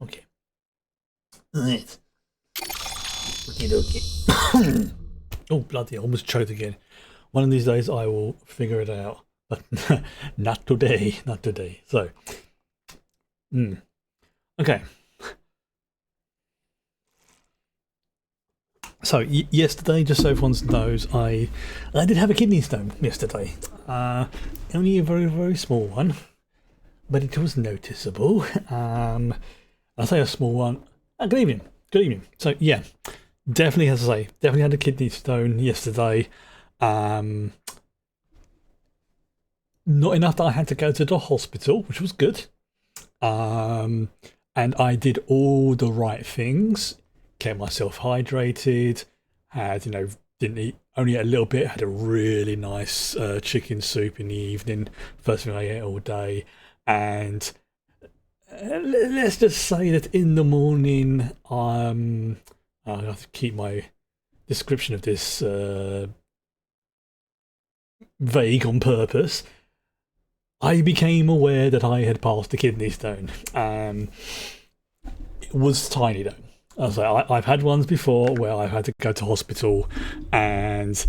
Okay. Right. Okay. Oh, bloody, I almost choked again. One of these days I will figure it out. But not today. Not today. So, okay. So yesterday, just so everyone knows, I did have a kidney stone yesterday. Only a very, very small one, but it was noticeable. I say a small one. Good evening. Good evening. So yeah, definitely, as I say, definitely had a kidney stone yesterday. Not enough that I had to go to the hospital, which was good. And I did all the right things. Kept myself hydrated. Had, didn't eat, only ate a little bit. Had a really nice chicken soup in the evening. First thing I ate all day. And let's just say that in the morning, I have to keep my description of this vague on purpose. I became aware that I had passed a kidney stone. It was tiny though. I was like, I've had ones before where I've had to go to hospital, and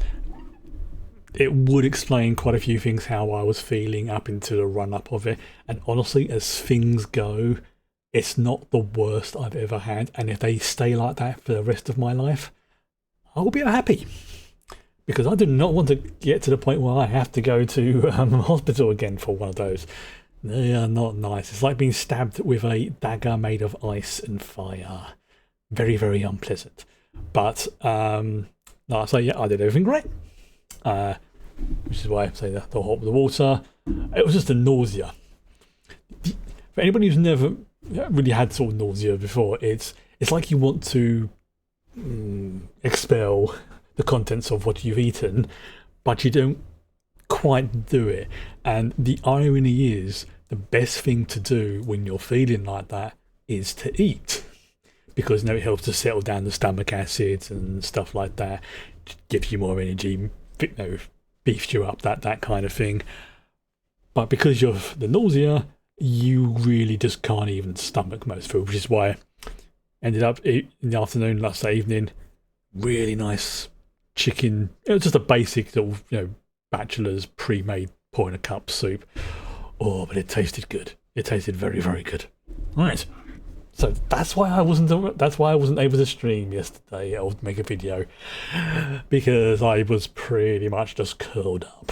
it would explain quite a few things how I was feeling up into the run up of it. And honestly, as things go, it's not the worst I've ever had. And if they stay like that for the rest of my life, I'll be happy. Because I do not want to get to the point where I have to go to hospital again for one of those. They are not nice. It's like being stabbed with a dagger made of ice and fire. Very, very unpleasant. But no, so yeah, I did everything great. Which is why I say the hot with the water. It was just a nausea. For anybody who's never really had sort of nausea before, it's like you want to expel the contents of what you've eaten, but you don't quite do it. And the irony is, the best thing to do when you're feeling like that is to eat. Because it helps to settle down the stomach acids and stuff like that. Gives you more energy, beefs you up, that kind of thing. But because of the nausea, you really just can't even stomach most food, which is why I ended up in the afternoon, last evening, really nice chicken. It was just a basic little, bachelor's pre-made pour in a cup soup. Oh, but it tasted good. It tasted very, very good. All right. So that's why I wasn't able to stream yesterday or make a video, because I was pretty much just curled up.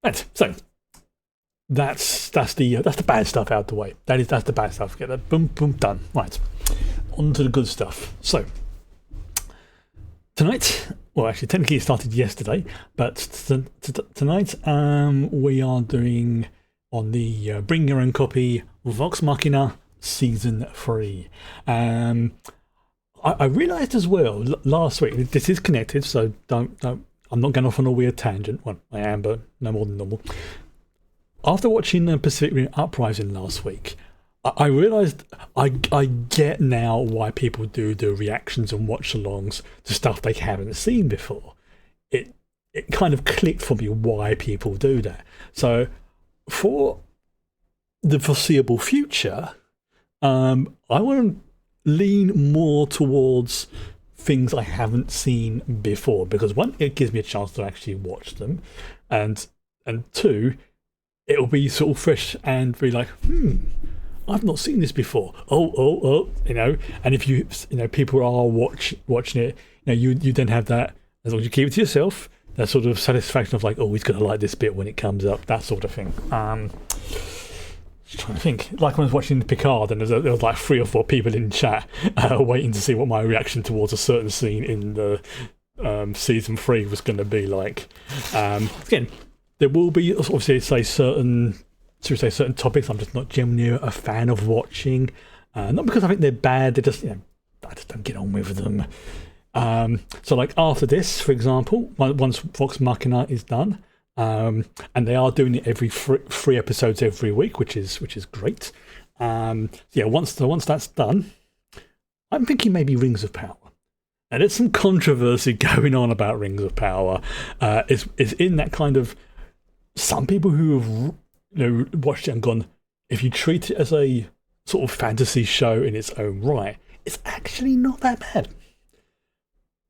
Right, so that's the bad stuff out the way. That's the bad stuff. Get that, boom, boom, done. Right, on to the good stuff. So tonight, well, actually, technically it started yesterday, but tonight we are doing on the Bring Your Own Copy Vox Machina Season 3. I realised as well last week, this is connected, so don't I'm not going off on a weird tangent. Well, I am, but no more than normal. After watching Pacific Rim Uprising last week, I realised I get now why people do the reactions and watch-alongs to stuff they haven't seen before. It kind of clicked for me why people do that. So for the foreseeable future, I want to lean more towards things I haven't seen before, because one, it gives me a chance to actually watch them, and two, it'll be sort of fresh and be like, I've not seen this before. Oh, and if people are watching it, you then have that, as long as you keep it to yourself, that sort of satisfaction of like, oh, he's gonna like this bit when it comes up, that sort of thing. Just trying to think, like when I was watching Picard, and there was like 3 or 4 people in chat waiting to see what my reaction towards a certain scene in the season 3 was going to be like. Again, there will be obviously certain topics I'm just not genuinely a fan of watching, not because I think they're bad, they're just I just don't get on with them. So like after this, for example, once Vox Machina is done, and they are doing it every 3 episodes every week, which is great. Once that's done, I'm thinking maybe Rings of Power. And there's some controversy going on about Rings of Power. It's in that kind of some people who have watched it and gone, if you treat it as a sort of fantasy show in its own right, it's actually not that bad.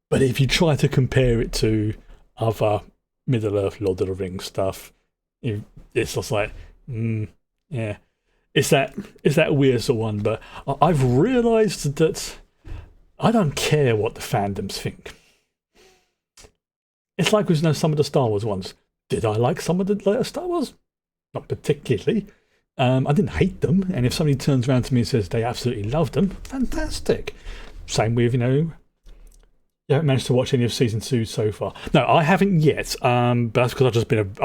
But if you try to compare it to other Middle-earth Lord of the Rings stuff, it's just like, yeah. It's that weird sort of one, but I've realised that I don't care what the fandoms think. It's like with some of the Star Wars ones. Did I like some of the later Star Wars? Not particularly. I didn't hate them, and if somebody turns around to me and says they absolutely loved them, fantastic. Same with, you haven't managed to watch any of season 2 so far. No, I haven't yet. But that's because I've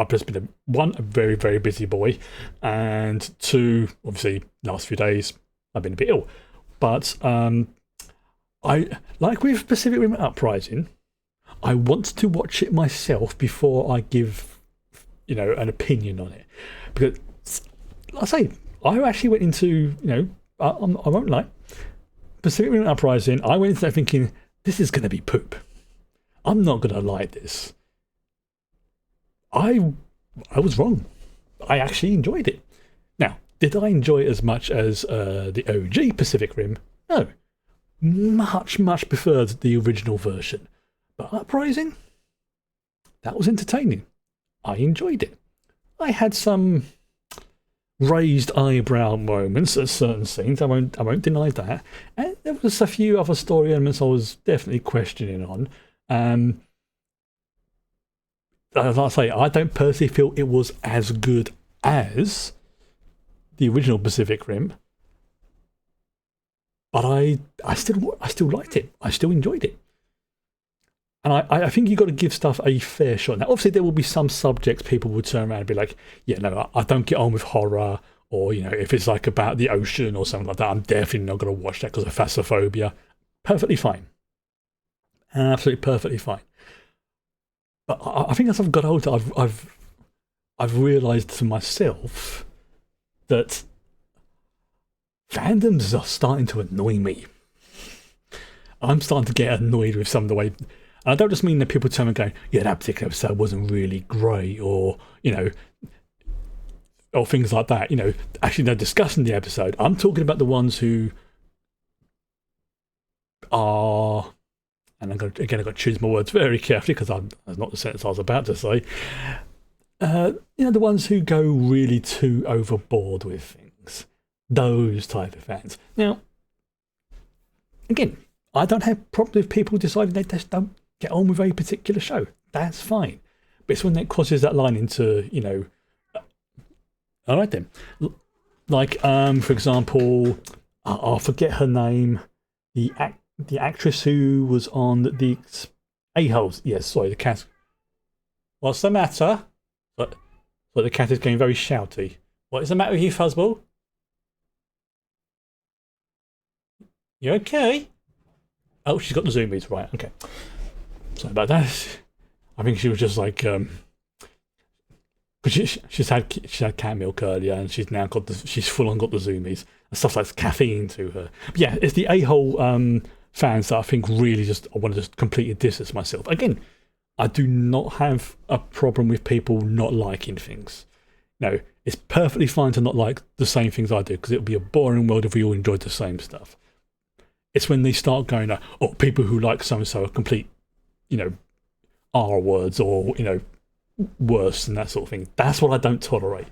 just been a very, very busy boy, and 2, obviously, last few days I've been a bit ill. But I like with Pacific Rim Uprising, I want to watch it myself before I give, an opinion on it, because I say I actually went into, I won't lie, Pacific Rim Uprising. I went into that thinking, this is going to be poop. I'm not going to like this. I was wrong. I actually enjoyed it. Now, did I enjoy it as much as the OG Pacific Rim? No. Much, much preferred the original version. But Uprising? That was entertaining. I enjoyed it. I had some raised eyebrow moments at certain scenes. I won't deny that. And there was a few other story elements I was definitely questioning on. As I say, I don't personally feel it was as good as the original Pacific Rim, but I still liked it. I still enjoyed it. And I think you've got to give stuff a fair shot. Now, obviously, there will be some subjects people will turn around and be like, yeah, no, I don't get on with horror. Or, if it's like about the ocean or something like that, I'm definitely not going to watch that because of phasmophobia. Perfectly fine. Absolutely perfectly fine. But I think as I've got older, I've realised to myself that fandoms are starting to annoy me. I'm starting to get annoyed with some of the way. And I don't just mean that people turn and go, yeah, that particular episode wasn't really great, or, or things like that. Actually, they're discussing the episode. I'm talking about the ones who are, and I've got to choose my words very carefully because that's not the sentence I was about to say. The ones who go really too overboard with things. Those type of fans. Now, again, I don't have problems with people deciding they just don't get on with a particular show. That's fine. But it's when that crosses that line into, all right then. Like, for example, I'll forget her name. The actress who was on the A-holes. Yes, sorry, the cat. What's the matter? But the cat is getting very shouty. What is the matter with you, Fuzzball? You okay? Oh, she's got the zoomies, right, okay. Sorry about that. I think she was just like, because she's had cat milk earlier, and she's now got she's full on got the zoomies and stuff like caffeine to her. But yeah, it's the a-hole fans that I think really just I want to just completely distance myself. Again, I do not have a problem with people not liking things. No, it's perfectly fine to not like the same things I do, because it would be a boring world if we all enjoyed the same stuff. It's when they start going, people who like so-and-so are complete, R words, or, worse and that sort of thing. That's what I don't tolerate.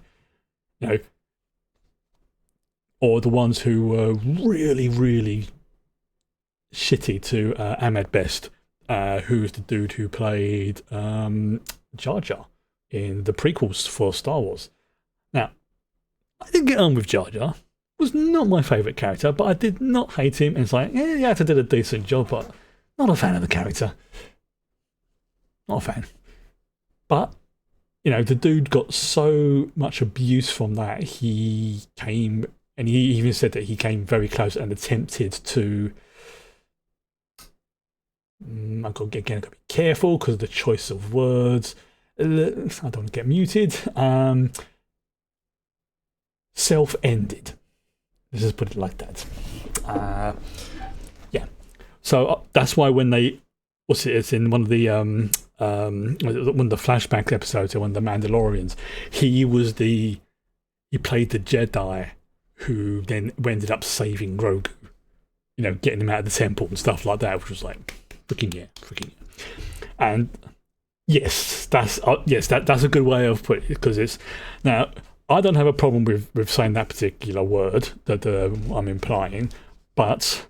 Or the ones who were really, really shitty to Ahmed Best, who's the dude who played Jar Jar in the prequels for Star Wars. Now, I didn't get on with Jar Jar. Was not my favourite character, but I did not hate him. And it's like, yeah, he actually did a decent job, but not a fan of the character. Not a fan. But, the dude got so much abuse from that, he came, and he even said that he came very close and attempted to, I've got to be careful because of the choice of words. I don't want to get muted. Self-ended. Let's just put it like that. Yeah. So that's why when they what's it? It's in one of the flashback episodes of one of the Mandalorians. He played the Jedi who then ended up saving Grogu. You know, getting him out of the temple and stuff like that, which was like freaking yeah. And yes, that's a good way of putting it, because it's now. I don't have a problem with saying that particular word that I'm implying, but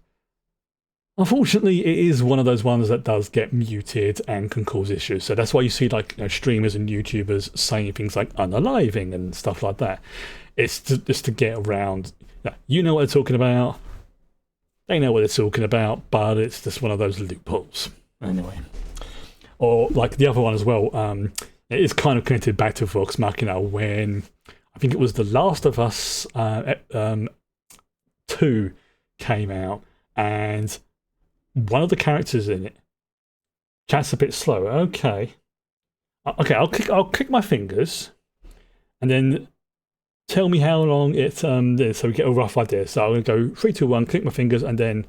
unfortunately, it is one of those ones that does get muted and can cause issues. So that's why you see like streamers and YouTubers saying things like unaliving and stuff like that. It's just to get around. You know what they're talking about. They know what they're talking about, but it's just one of those loopholes. Anyway. Or like the other one as well, it is kind of connected back to Vox Machina when I think it was The Last of Us 2 came out, and one of the characters in it chat's a bit slow. Okay, I'll click my fingers, and then tell me how long it is, so we get a rough idea. So I'm gonna go 3, 2, 1, click my fingers, and then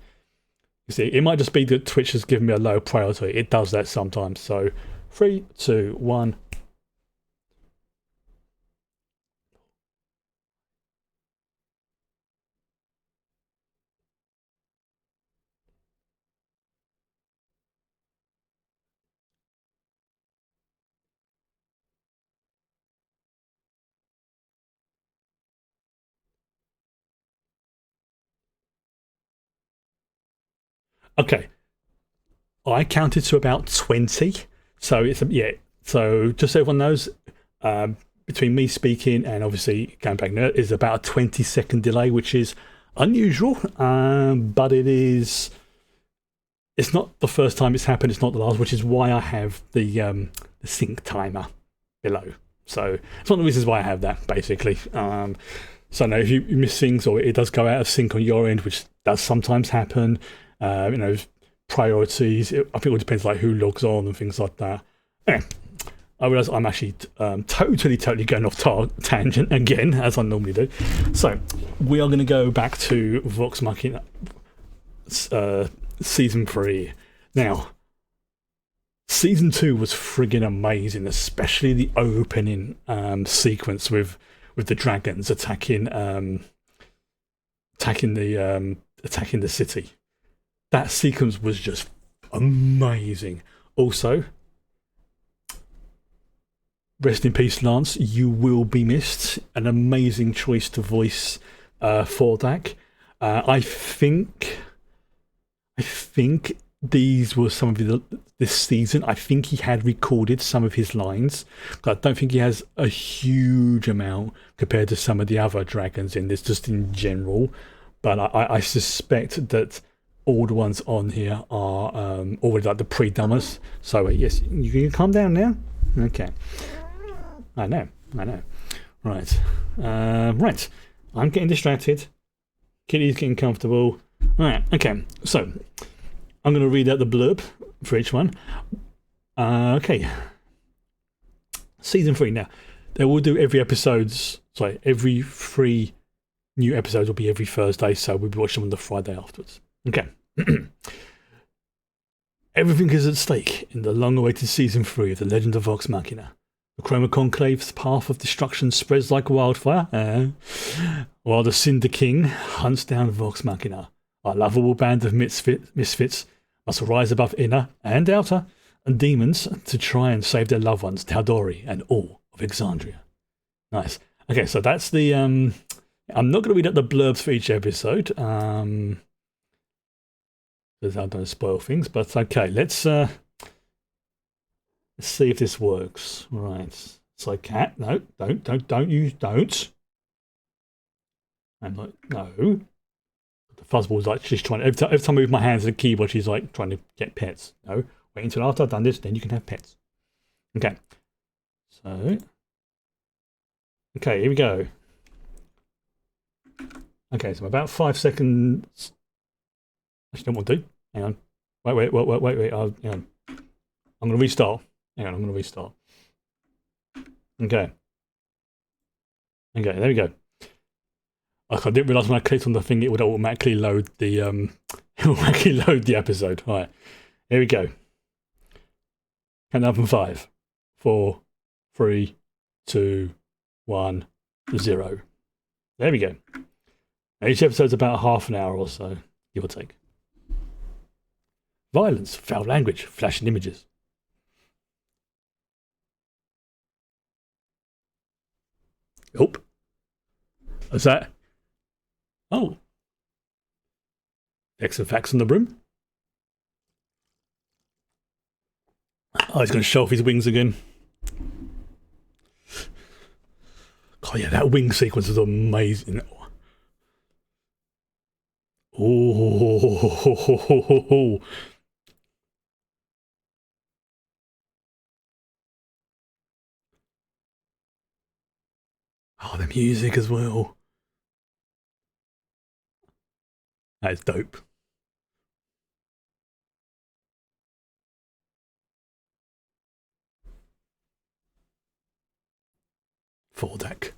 you see it might just be that Twitch has given me a low priority. It does that sometimes. So 3, 2, 1. Okay, I counted to about 20. So it's yeah. So just so everyone knows, between me speaking and obviously going back there is about a 20-second delay, which is unusual, but it's not the first time it's happened. It's not the last, which is why I have the sync timer below. So it's one of the reasons why I have that, basically. So now if you miss things or it does go out of sync on your end, which does sometimes happen, priorities. I think it all depends like who logs on and things like that. Anyway, I realise I'm actually totally going off tangent again, as I normally do. So we are going to go back to Vox Machina season 3. Now, season 2 was friggin' amazing, especially the opening sequence with the dragons attacking the city. That sequence was just amazing. Also, rest in peace, Lance. You will be missed. An amazing choice to voice Fordak. I think these were some of this season. I think he had recorded some of his lines. I don't think he has a huge amount compared to some of the other dragons in this, just in general. But I suspect that all the ones on here are already like the pre-dummers. So yes, you can calm down now. Okay. I know. Right. Right. I'm getting distracted. Kitty's getting comfortable. All right. Okay. So I'm going to read out the blurb for each one. Okay. Season 3 now. They will do every 3 new episodes will be every Thursday, so we'll be watching them on the Friday afterwards. Okay. Everything is at stake in the long-awaited season 3 of The Legend of Vox Machina. The Chroma Conclave's path of destruction spreads like wildfire, while the Cinder King hunts down Vox Machina. Our lovable band of misfits must rise above inner and outer and demons to try and save their loved ones, Taldori and all of Exandria. Nice. Okay, so that's the... I'm not going to read out the blurbs for each episode, because I don't spoil things, but okay, let's see if this works. Right. So cat, no, don't. I'm like, no. The fuzzball's like she's trying. Every time I move my hands to the keyboard, she's like trying to get pets. No, wait until after I've done this, then you can have pets. Okay. So, okay, here we go. Okay, so about 5 seconds. Actually, don't want to. Hang on. Wait. Hang on. I'm going to restart. Hang on, I'm going to restart. Okay. Okay, there we go. I didn't realise when I clicked on the thing it would automatically load the episode. All right, here we go. Count down from 5, 4, 3, 2, 1, 0. There we go. Each episode's about half an hour or so, give or take. Violence, foul language, flashing images. Oh, what's that? Oh, X and facts on the broom. Oh, he's going to show off his wings again. Oh yeah, that wing sequence is amazing. Oh, oh, the music as well. That is dope. Full deck.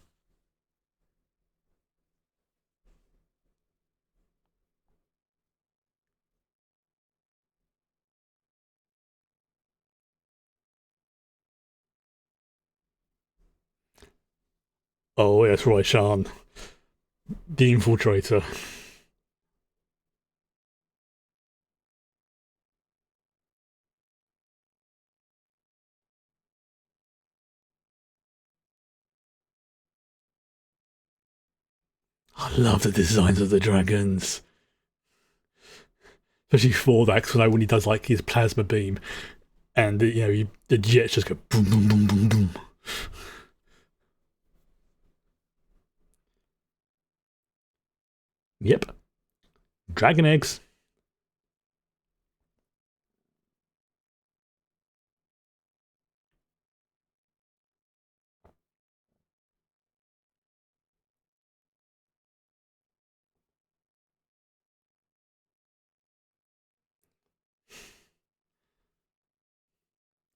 Oh yes, Roy Shan, the infiltrator. I love the designs of the dragons. Especially Fordax, when he does like his plasma beam, and the jets just go boom, boom, boom, boom, boom. Yep, dragon eggs.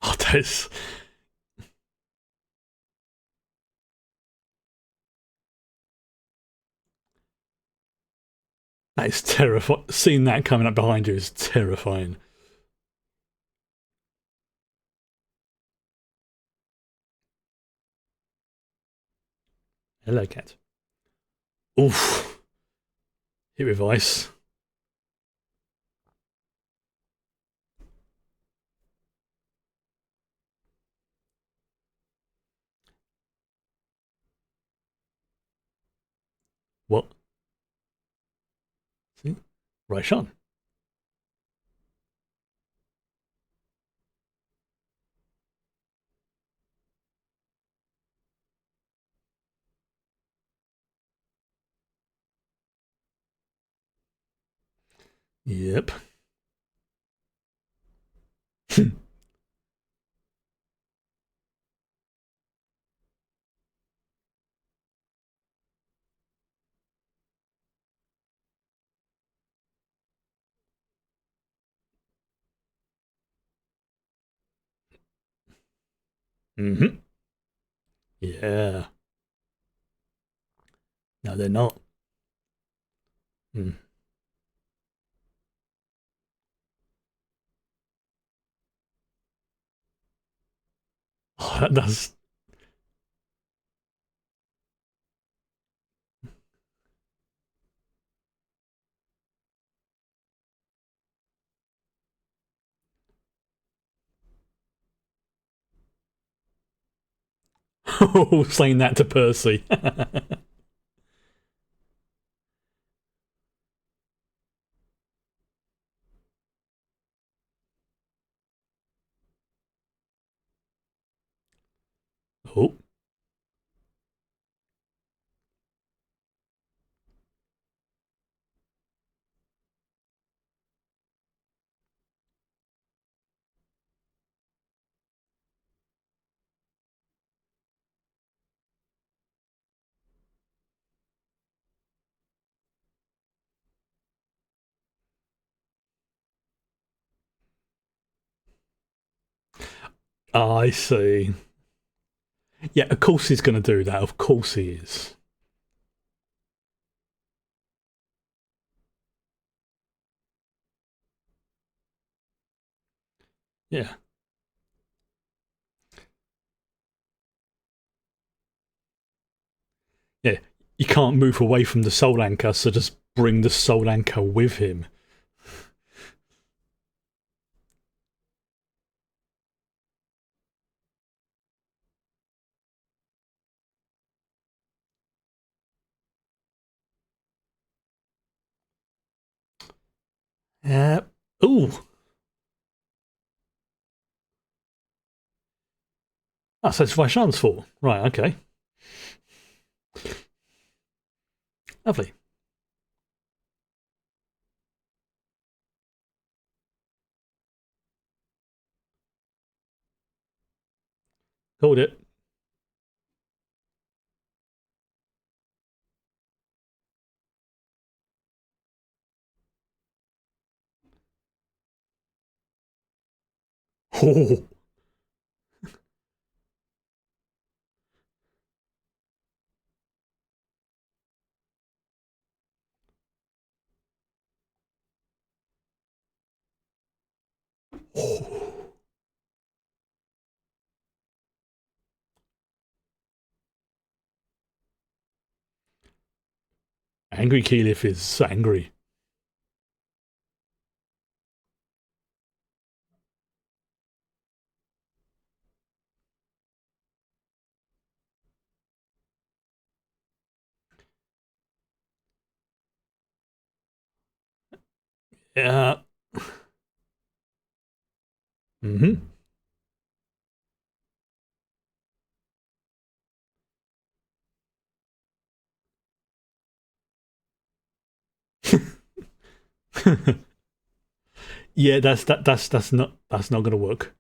Oh, that is terrifying. Seeing that coming up behind you is terrifying. Hello, cat. Oof. Hit with ice. What? See? Right on. Yep. Mm-hmm. Yeah. No, they're not. Mm. Oh, that does. Oh, saying that to Percy. Oh, I see. Yeah, of course he's going to do that. Of course he is. Yeah. he can't move away from the soul anchor, so just bring the soul anchor with him. Yeah. Ooh. Ah, so it's Vaishan's fault. Right, okay. Lovely. Hold it. Oh. Oh. Angry Keyleth is angry. Yeah. Mm-hmm. Yeah, that's not gonna work.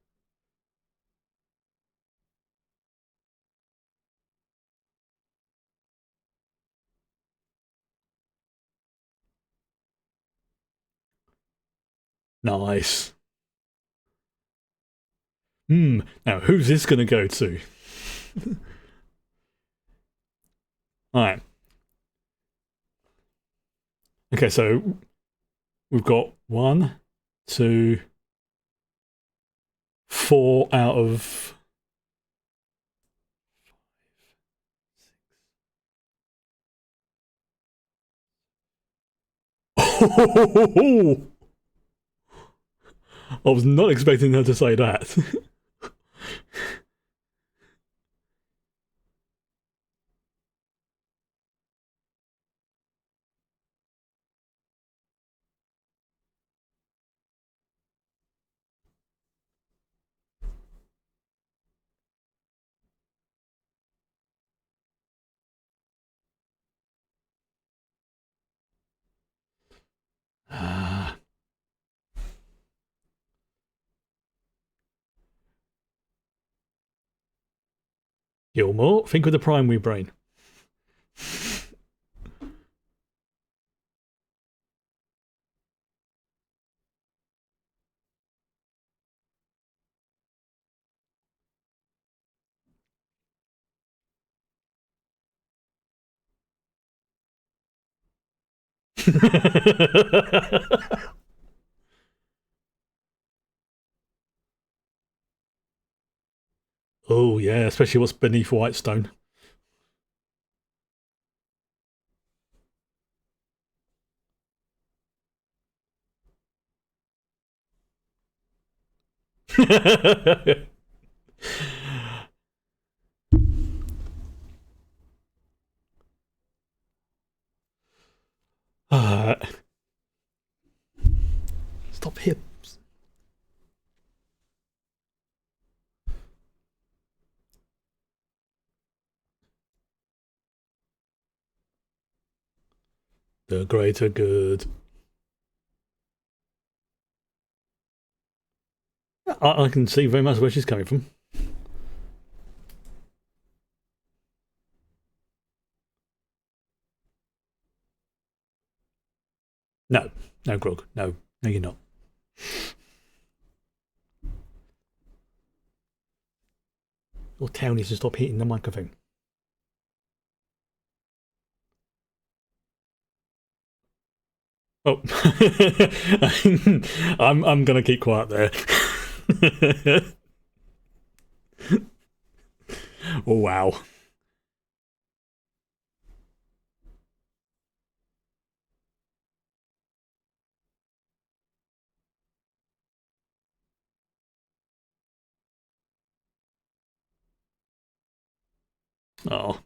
Nice. Now who's this gonna go to? Alright. Okay, so we've got 1, 2, 4 out of I was not expecting her to say that. Gilmore, think with the primary brain. Oh yeah, especially what's beneath Whitestone. uh, stop hips. The greater good. I can see very much where she's coming from. No, no, Grog. No, no, you're not. Your tail needs to stop hitting the microphone. Oh, I'm gonna keep quiet there. Oh wow. Oh.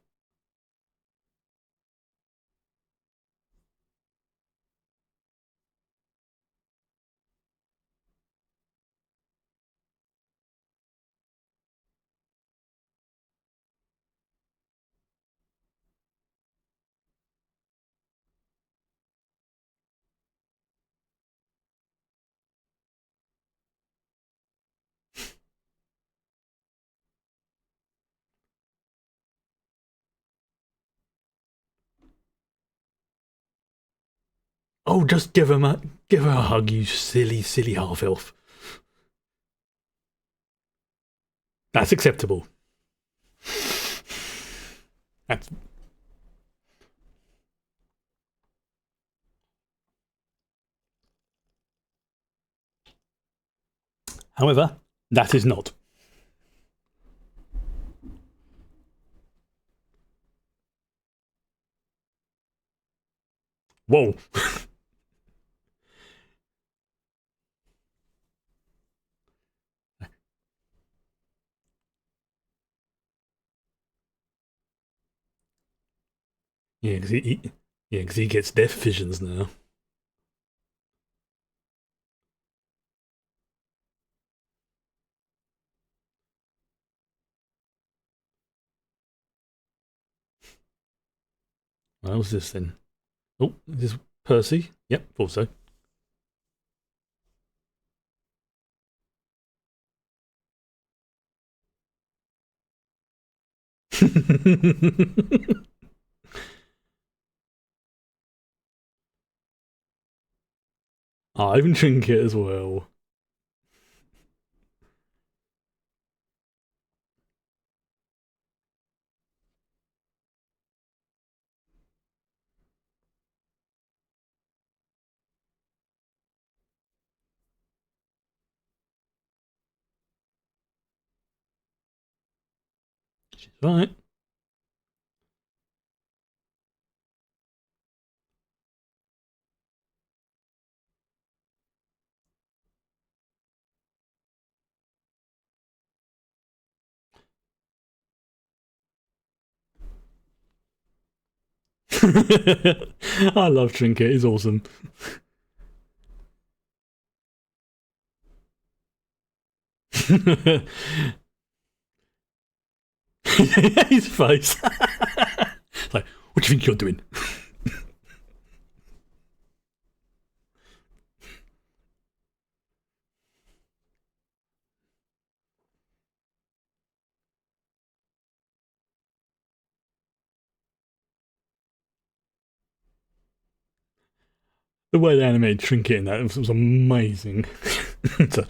Oh, just give her a hug, you silly, silly half elf. That's acceptable. That's, however, that is not. Whoa. Yeah, because yeah, 'cause he gets death visions now. What was this then? Oh, is this Percy? Yep, thought so. I even Trinket as well. She's right. I love Trinket. He's awesome. His face. Like, what do you think you're doing? The way they animated Trinket in that was amazing. So,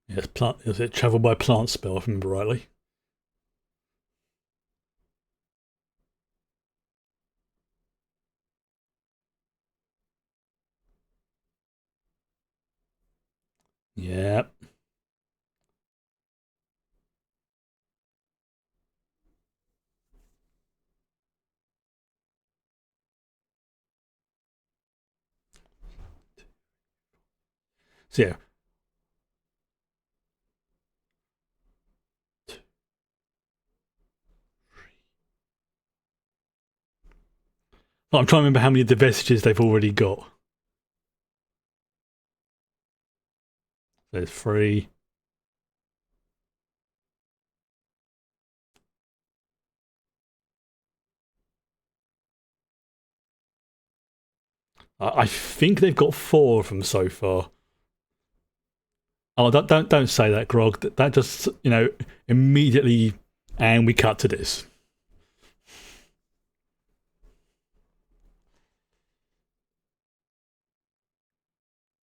yes, plant. Is it travel by plant spell? If I remember rightly. Yeah. So yeah, I'm trying to remember how many of the vestiges they've already got. There's three. I think they've got four of them so far. Oh, don't say that, Grog. That just immediately, and we cut to this.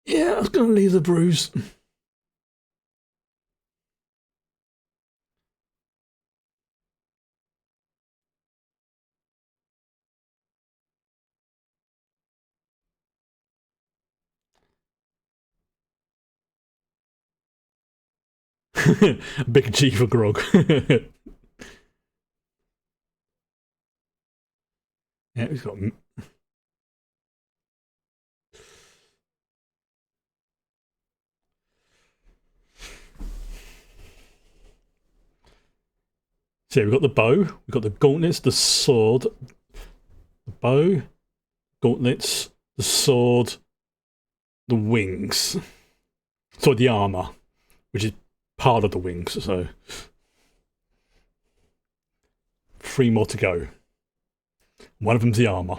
Yeah, I was gonna leave the bruise. Big G for grog. Yeah, he's got. So yeah, we've got the bow, we've got the gauntlets, the sword, the bow, gauntlets, the sword, the wings. So the armor, which is part of the wings. So three more to go. One of them's the armor.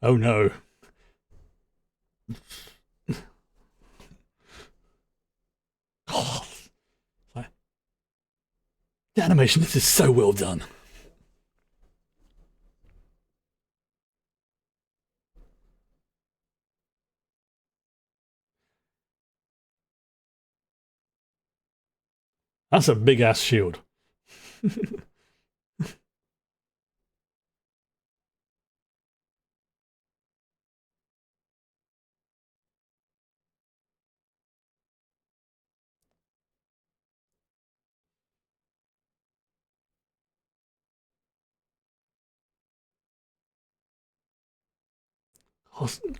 Oh no. Oh, the animation, this is so well done. That's a big ass shield.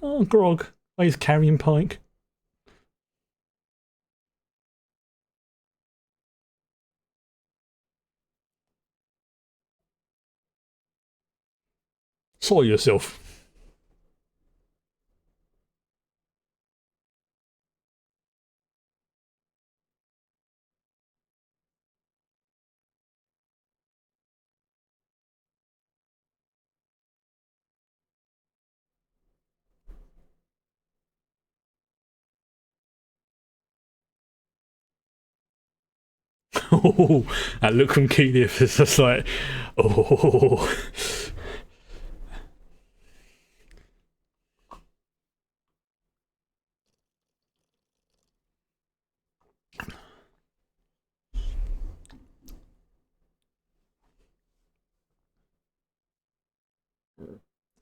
Oh, grog. Oh, he's carrying Pike. Soil yourself. Oh, that look from Keith is just like, oh.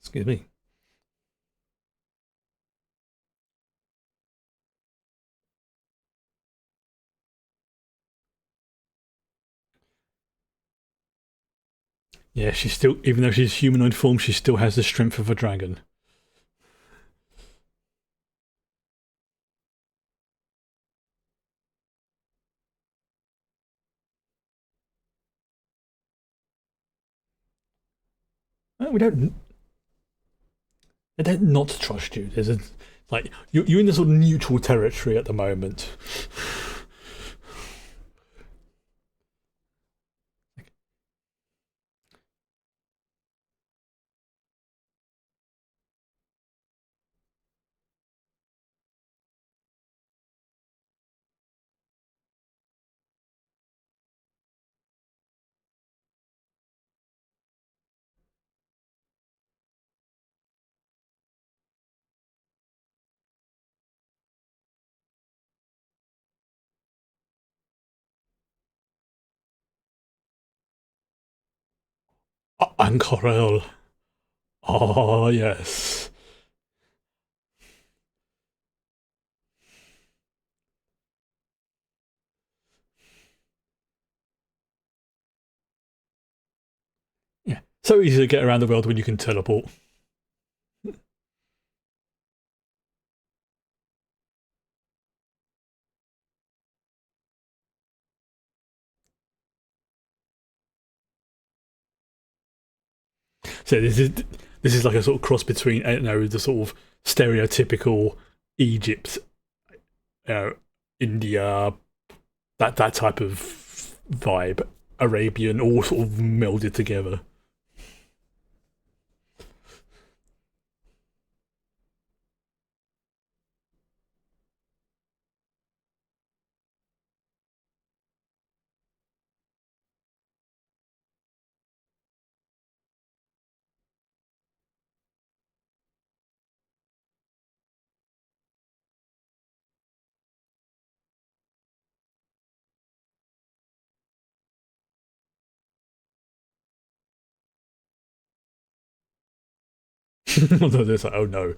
Excuse me. Yeah, she's still, even though she's humanoid form, she still has the strength of a dragon. We don't. They don't not trust you. There's a like you're in this sort of neutral territory at the moment. Ancorel. Oh yes. Yeah. So easy to get around the world when you can teleport. So this is like a sort of cross between I don't know the sort of stereotypical Egypt, India, that type of vibe, Arabian, all sort of melded together. It's like, oh no.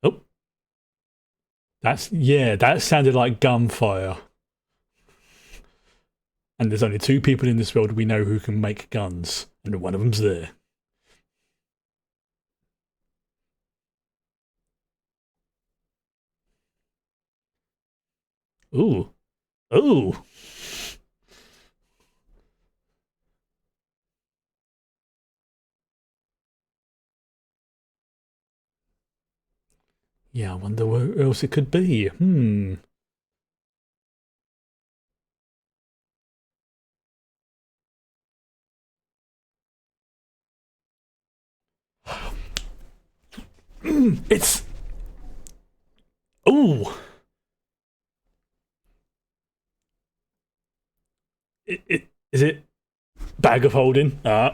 Oh, that sounded like gunfire. And there's only two people in this world we know who can make guns, and one of them's there. Ooh, ooh. Yeah, I wonder where else it could be. It's ooh. Is it bag of holding? Ah,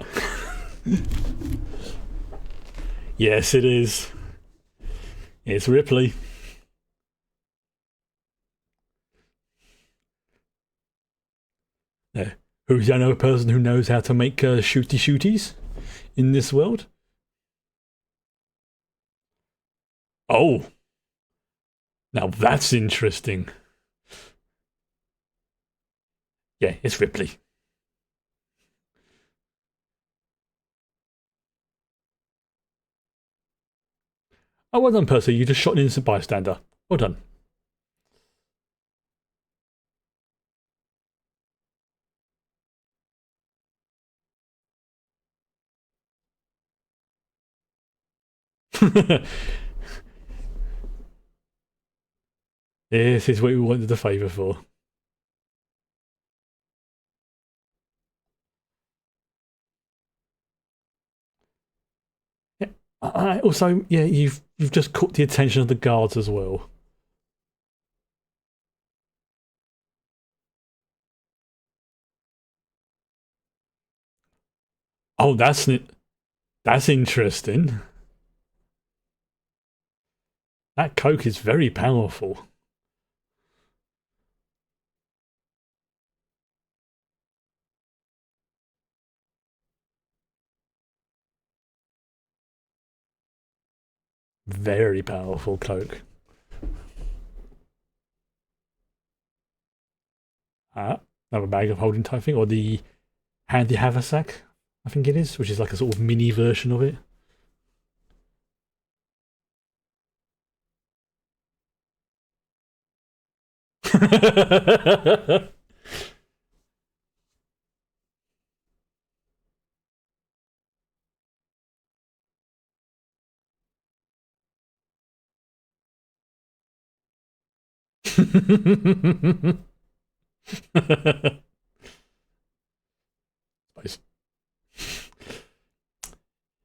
yes, it is. It's Ripley. Who's the only person who knows how to make shooty shooties in this world? Oh, now that's interesting. Yeah, it's Ripley. Oh, well done, Percy. You just shot an innocent bystander. Well done. This is what we wanted the favour for. Yeah. Also, yeah, you've just caught the attention of the guards as well. Oh, that's interesting. That coke is very powerful. Very powerful coke. Another bag of holding type thing, or the handy haversack, I think it is, which is like a sort of mini version of it. Spice.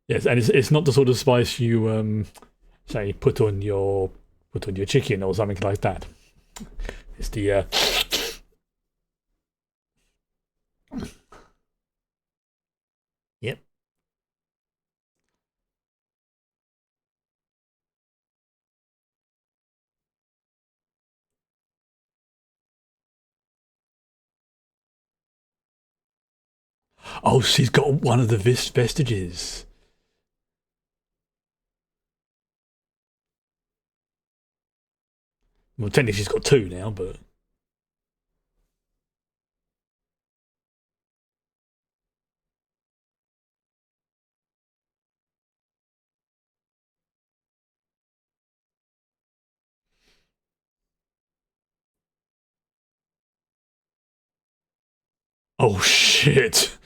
Yes, and it's not the sort of spice you say put on your chicken or something like that. It's the yep. Oh, she's got one of the vestiges. Well, technically she's got two now, but oh shit.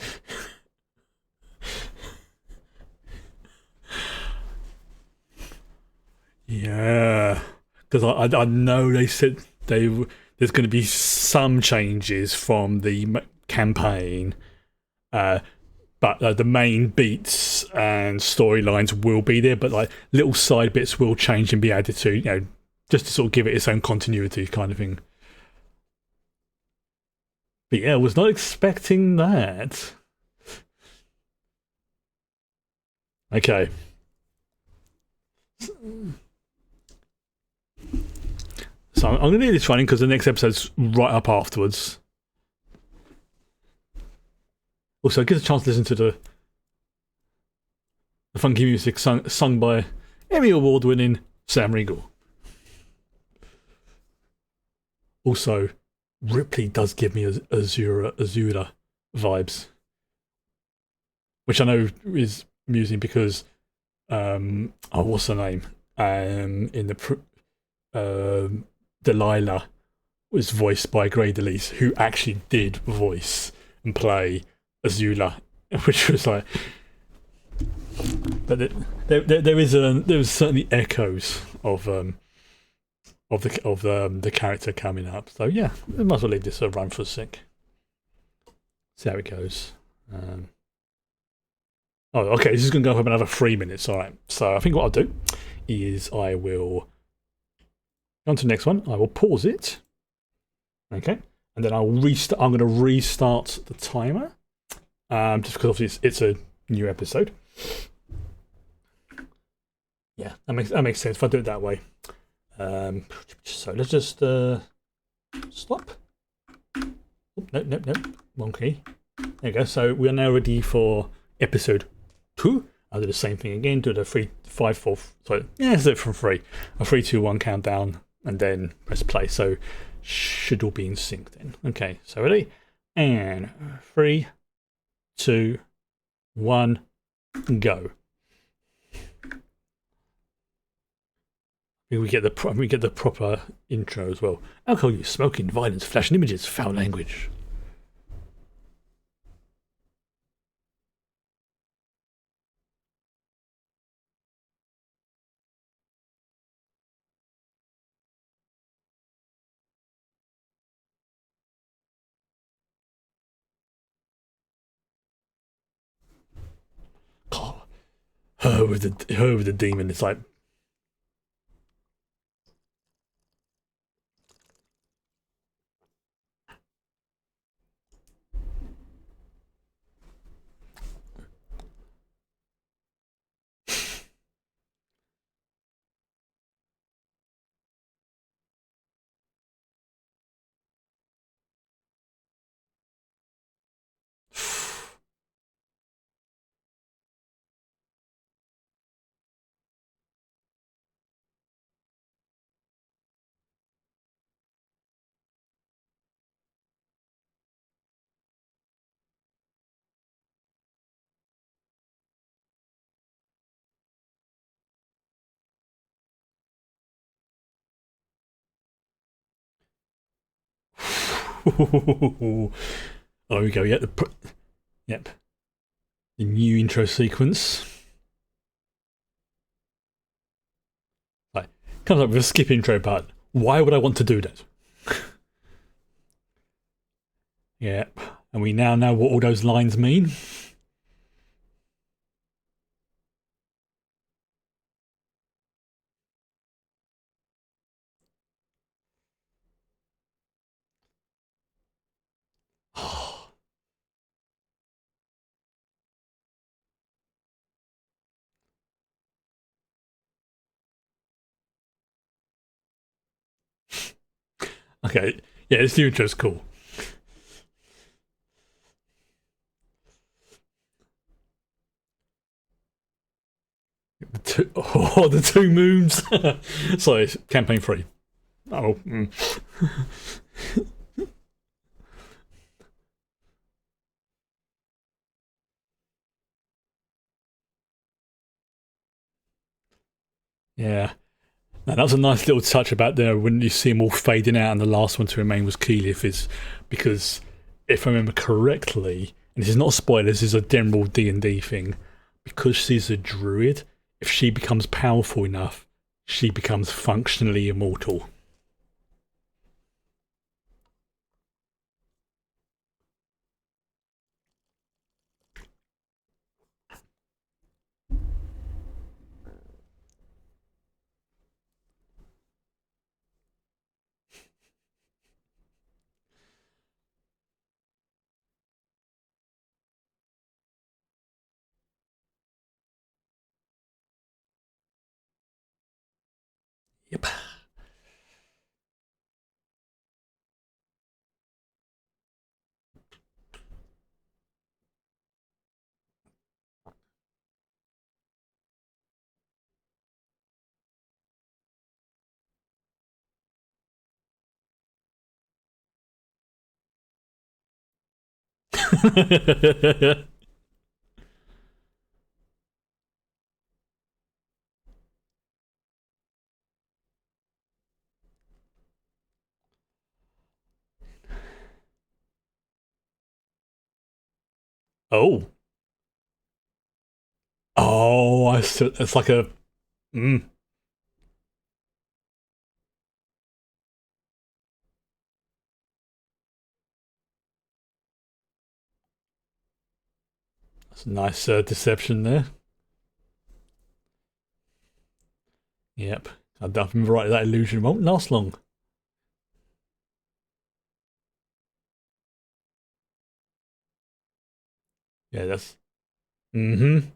Yeah, because I know they said there's going to be some changes from the campaign, uh, but the main beats and storylines will be there, but like little side bits will change and be added to, just to sort of give it its own continuity kind of thing. But yeah, I was not expecting that. Okay. So I'm going to leave this running because the next episode's right up afterwards. Also, it gives a chance to listen to the funky music sung by Emmy Award-winning Sam Riegel. Also, Ripley does give me Azura vibes, which I know is amusing because what's her name? In the Delilah was voiced by Grey DeLise, who actually did voice and play Azula, which was like. But there was certainly echoes of the character coming up. So yeah, we might as well leave this a run for a sec. See how it goes. Okay, this is going to go for another 3 minutes. All right. So I think what I'll do is I will go on to the next one. I will pause it. Okay, and then I'll restart. I'm going to restart the timer, just because obviously it's a new episode. Yeah, that makes sense if I do it that way. So let's just stop. Oh, nope. Wrong key. There you go. So we are now ready for episode 2. I'll do the same thing again. Do the 3, 5, 4. Sorry, yeah, let's do it from 3. A 3, 2, 1 countdown, and then press play. So should all be in sync then. Okay. So ready, and 3, 2, 1, go. We get the proper intro as well. Alcohol use, smoking, violence, flashing images, foul language. God, her with the demon. It's like. Oh, we go. Yep. The new intro sequence. Right. Comes up with a skip intro part. Why would I want to do that? Yeah. And we now know what all those lines mean. Okay. Yeah, this new intro's cool. The two moons. Sorry, campaign 3. Oh. Yeah. Now, that was a nice little touch about there when you see them all fading out and the last one to remain was Keyleth, is because if I remember correctly, and this is not a spoiler, this is a general D&D thing, because she's a druid, if she becomes powerful enough, she becomes functionally immortal. Yep. Oh. Oh, I see. It's like a. Mm, that's a nice deception there. Yep. I'm right. That illusion won't last long. Yeah, that's. Mm-hmm.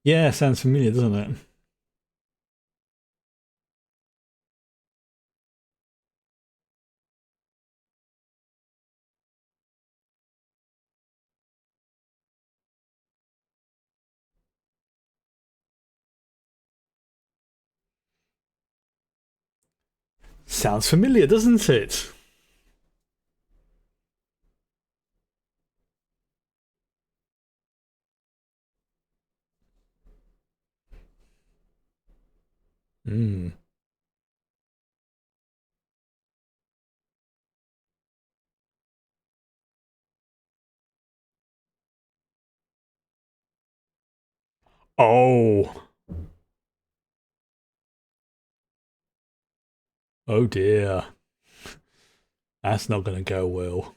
Yeah, sounds familiar, doesn't it? Sounds familiar, doesn't it? Mm. Oh. Oh dear. That's not going to go well.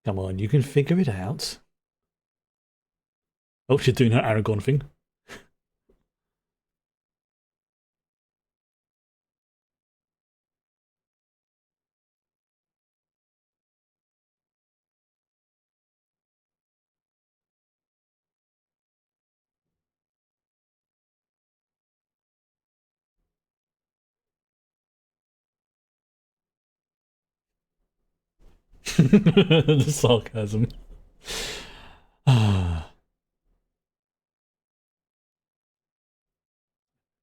Come on, you can figure it out. Oh, she's doing her Aragon thing. The sarcasm.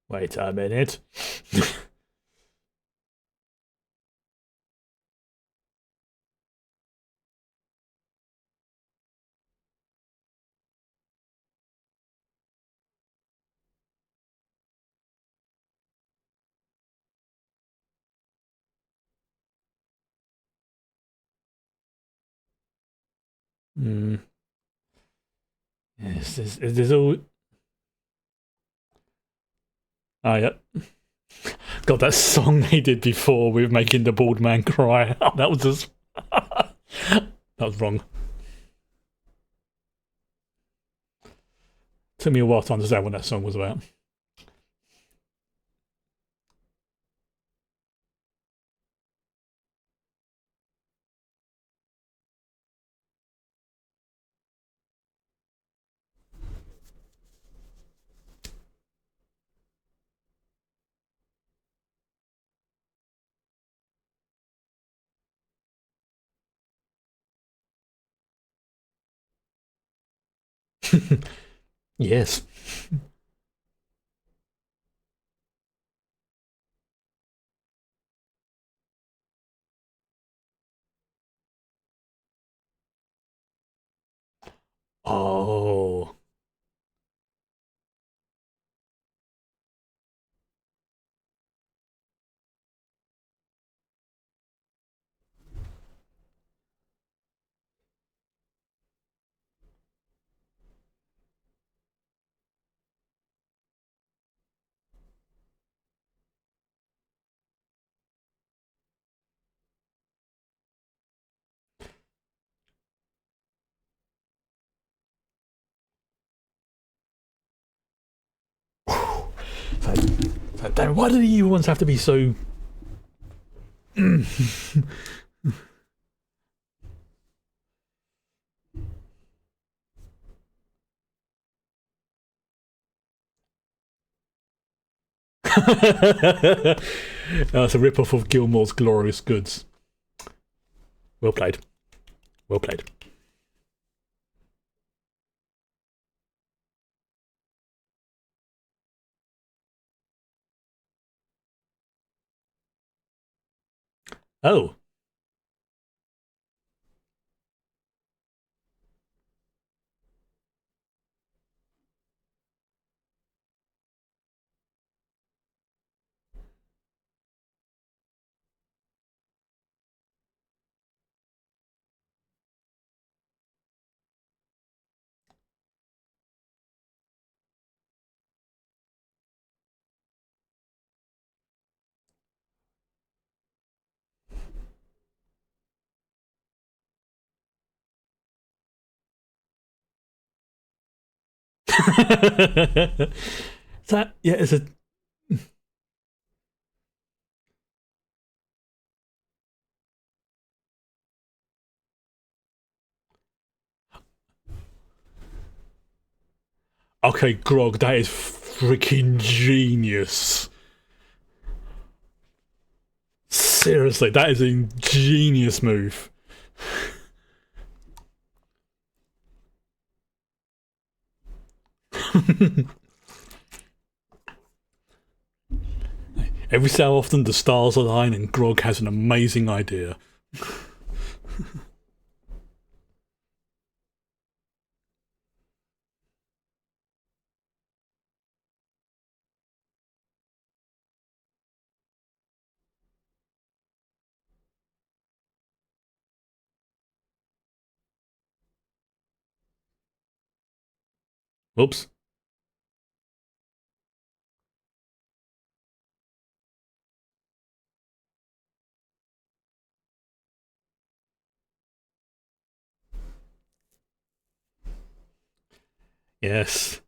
Wait a minute. Mm. Yes, there's all. Oh, yeah. God, that song they did before with making the bald man cry. That was just. That was wrong. Took me a while to understand what that song was about. Yes. Oh. Damn, why do the evil ones have to be so That's a rip-off of Gilmore's Glorious Goods. Well played. Well played. Oh. That, yeah, it's a. Okay, Grog, that is freaking genius. Seriously, that is a genius move. Every so often the stars align and Grog has an amazing idea. Oops. Yes.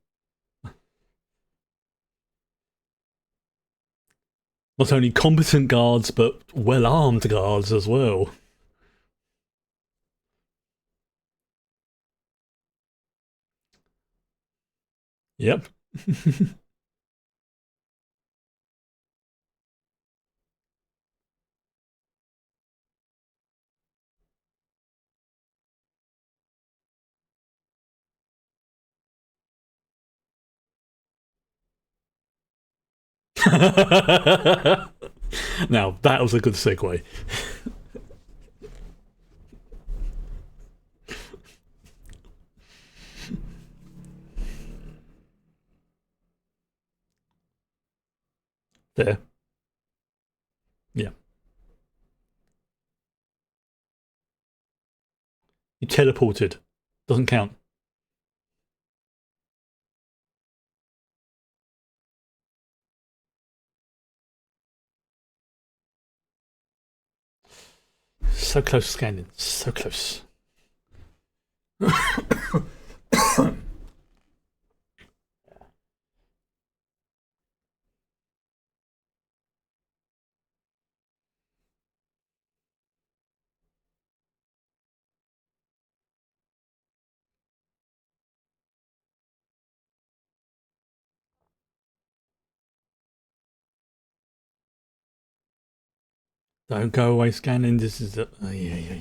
Not only competent guards, but well armed guards as well. Yep. Now, that was a good segue. There. Yeah. You teleported. Doesn't count. So close, Scanning. So close. Don't go away, Scanning. This is a. Yeah, yeah.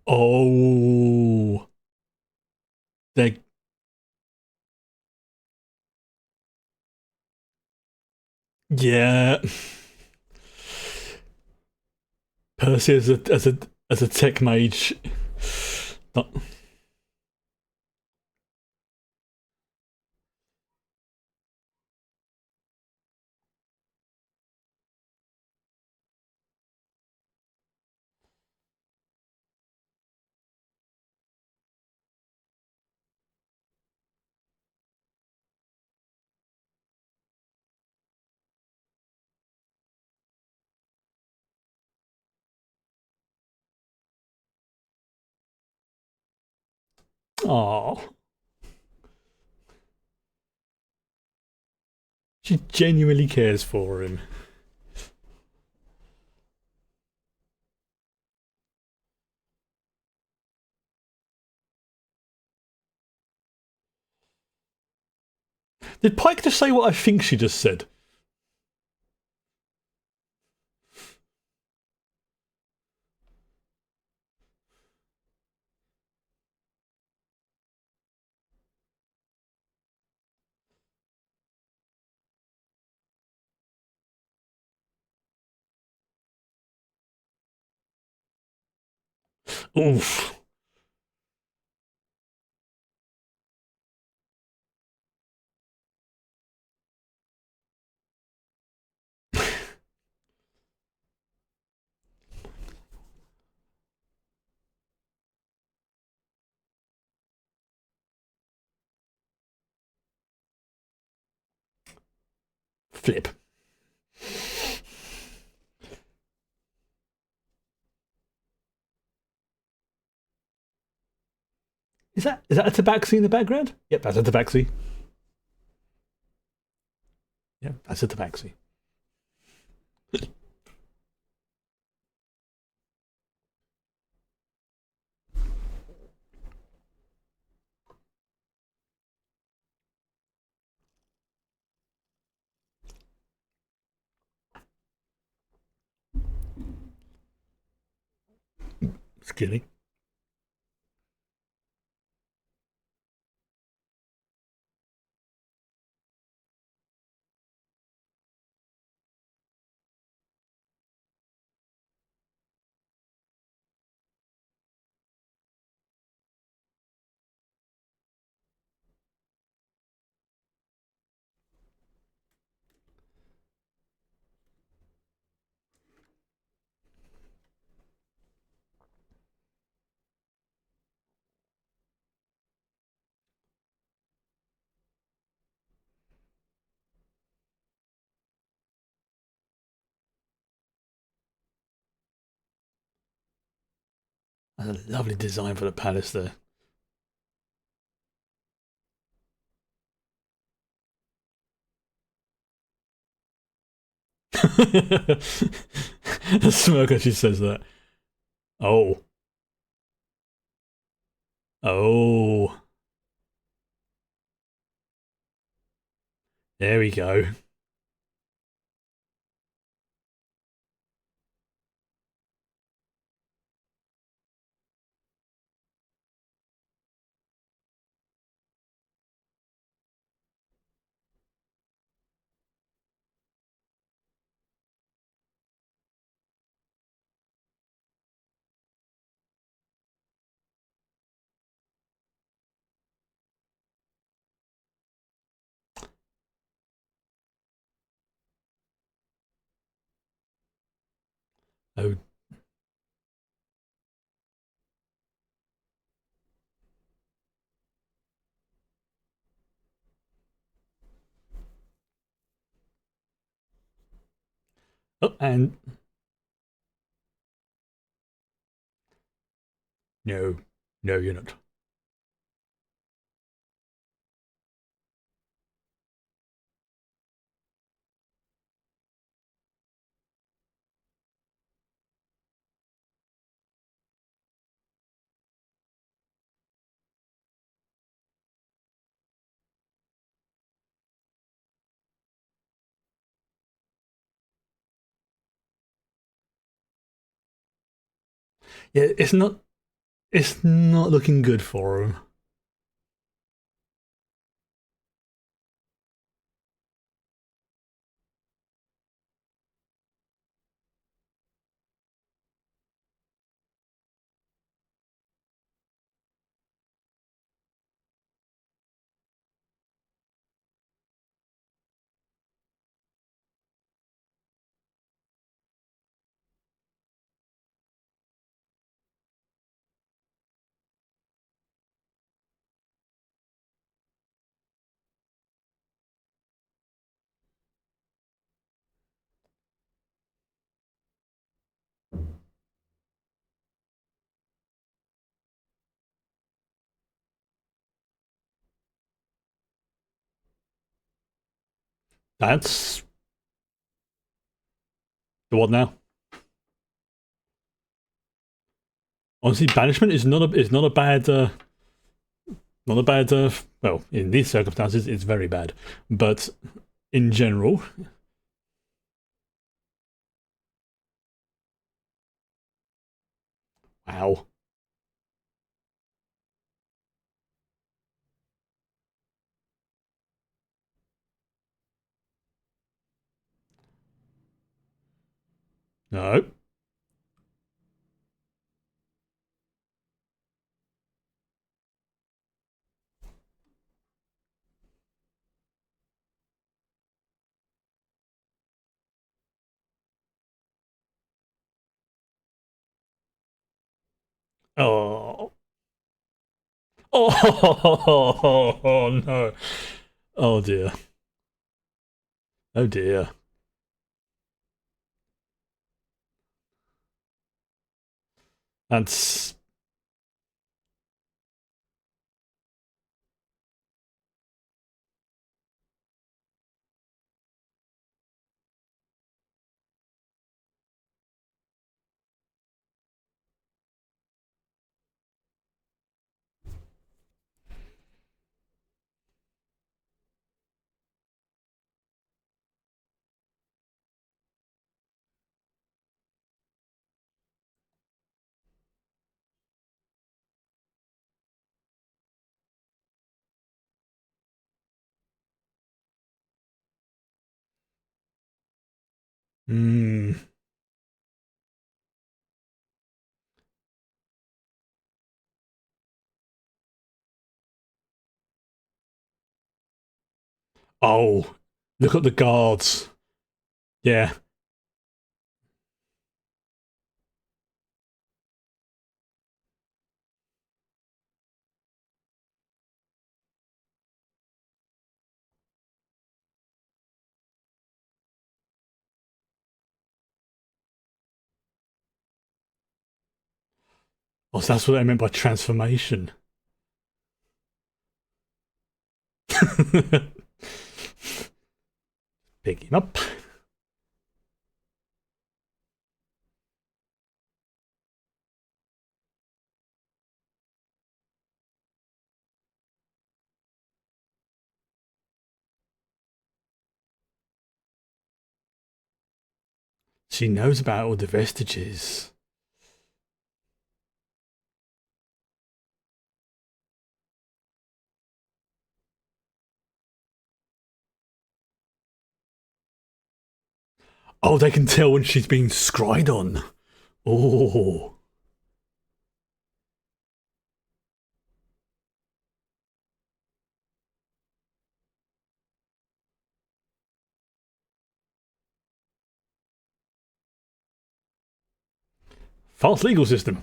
Oh. They. Yeah. Percy as a tech mage. Not, Oh, she genuinely cares for him. Did Pike just say what I think she just said? Oof. Flip. Is that a tabaxi in the background? Yep, that's a tabaxi. Yep, that's a tabaxi. Skinny. That's a lovely design for the palace there. The smirk as she says that. Oh. Oh. There we go. Oh. Oh, and no. No, you're not. Yeah, it's not looking good for him. That's the what now? Honestly, banishment is not a bad not a bad well, in these circumstances it's very bad, but in general, wow. No. Oh. Oh, no. Oh dear. Oh dear. That's mm, oh, look at the guards. Yeah. Oh, so that's what I meant by transformation. Pick him up. She knows about all the vestiges. Oh, they can tell when she's being scryed on. Oh. Fast legal system.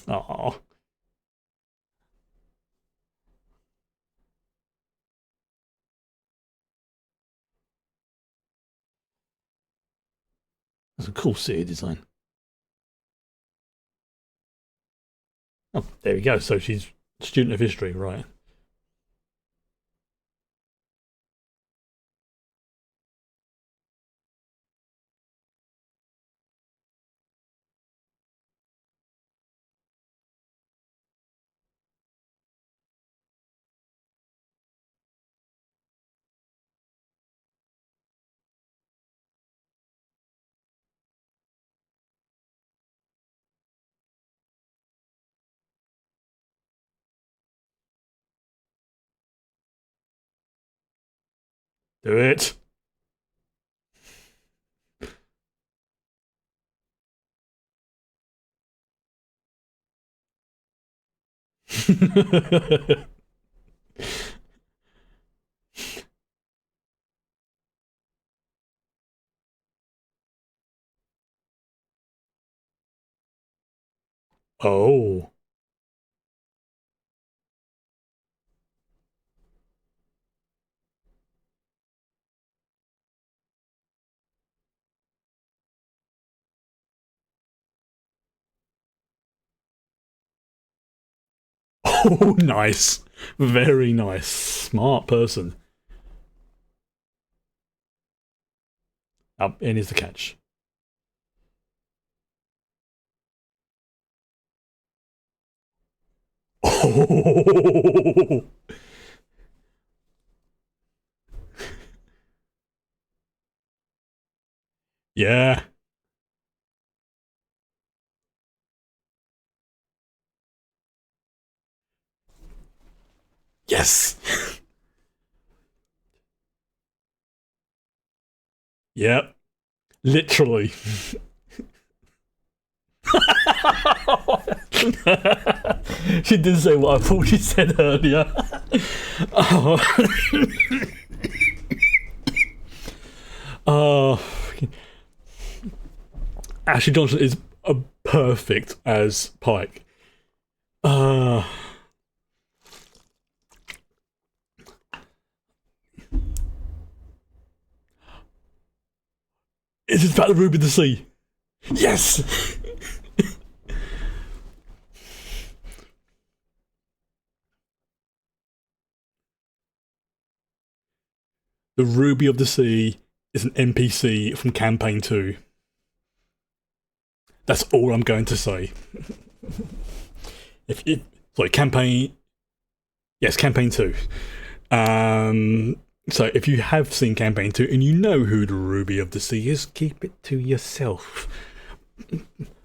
Oh. That's a cool city design. Oh, there we go. So she's student of history, right? Do it. Oh. Oh, nice. Very nice. Smart person. And here's the catch. Oh, yeah. Yes. Yep. Literally. She didn't say what I thought she said earlier. Oh, oh. Ashley Johnson is perfect as Pike. Uh, is it about the Ruby of the Sea? Yes! The Ruby of the Sea is an NPC from Campaign 2. That's all I'm going to say. Sorry, Campaign. Yes, Campaign 2. So if you have seen Campaign 2 and you know who the Ruby of the Sea is, keep it to yourself.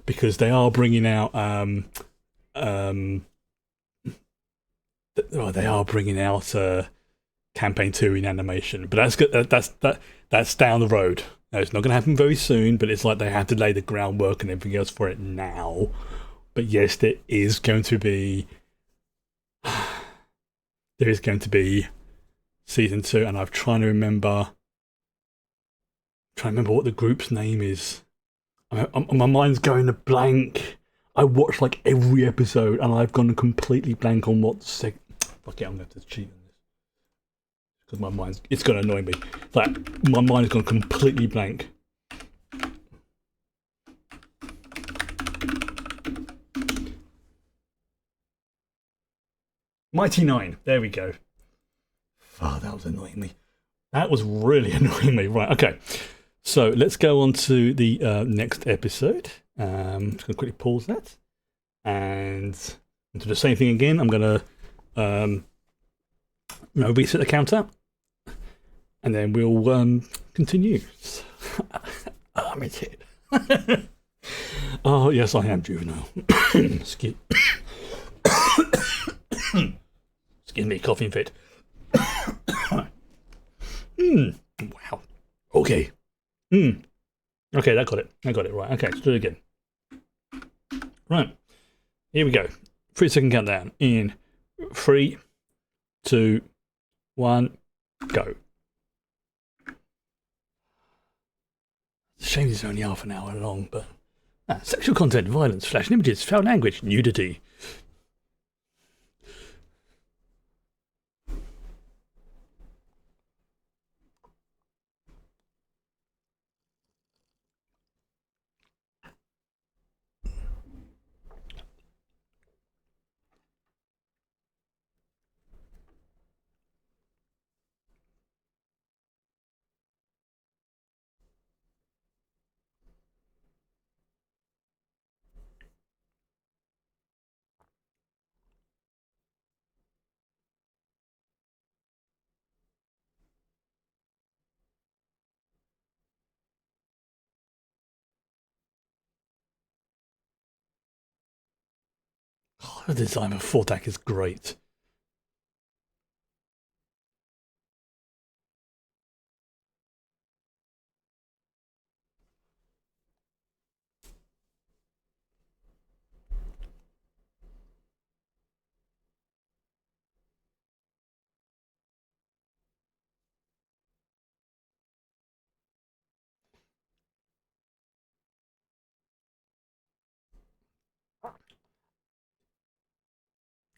Because they are bringing out they are bringing out Campaign 2 in animation, but that's good. That's down the road. Now, it's not going to happen very soon, but it's like they have to lay the groundwork and everything else for it now. But yes, there is going to be season 2, and I'm trying to remember what the group's name is. My mind's going to blank. I watched like every episode, and I've gone completely blank on what fuck it, I'm going to cheat on this because my mind's it's going to annoy me. Like my mind's gone completely blank. Mighty Nine. There we go. Oh, that was annoying me. That was really annoying me. Right. Okay. So let's go on to the next episode. I'm just going to quickly pause that and do the same thing again. I'm going to reset the counter and then we'll continue. I'm a kid. Oh, yes, I am juvenile. Excuse me, coughing fit. Wow. Okay. Okay, that got it. I got it right. Okay, let's do it again. Right. Here we go. 3-second countdown. In 3, 2, 1, go. Shame it's only half an hour long, but sexual content, violence, flashing images, foul language, nudity. Oh, the design of Fortak is great.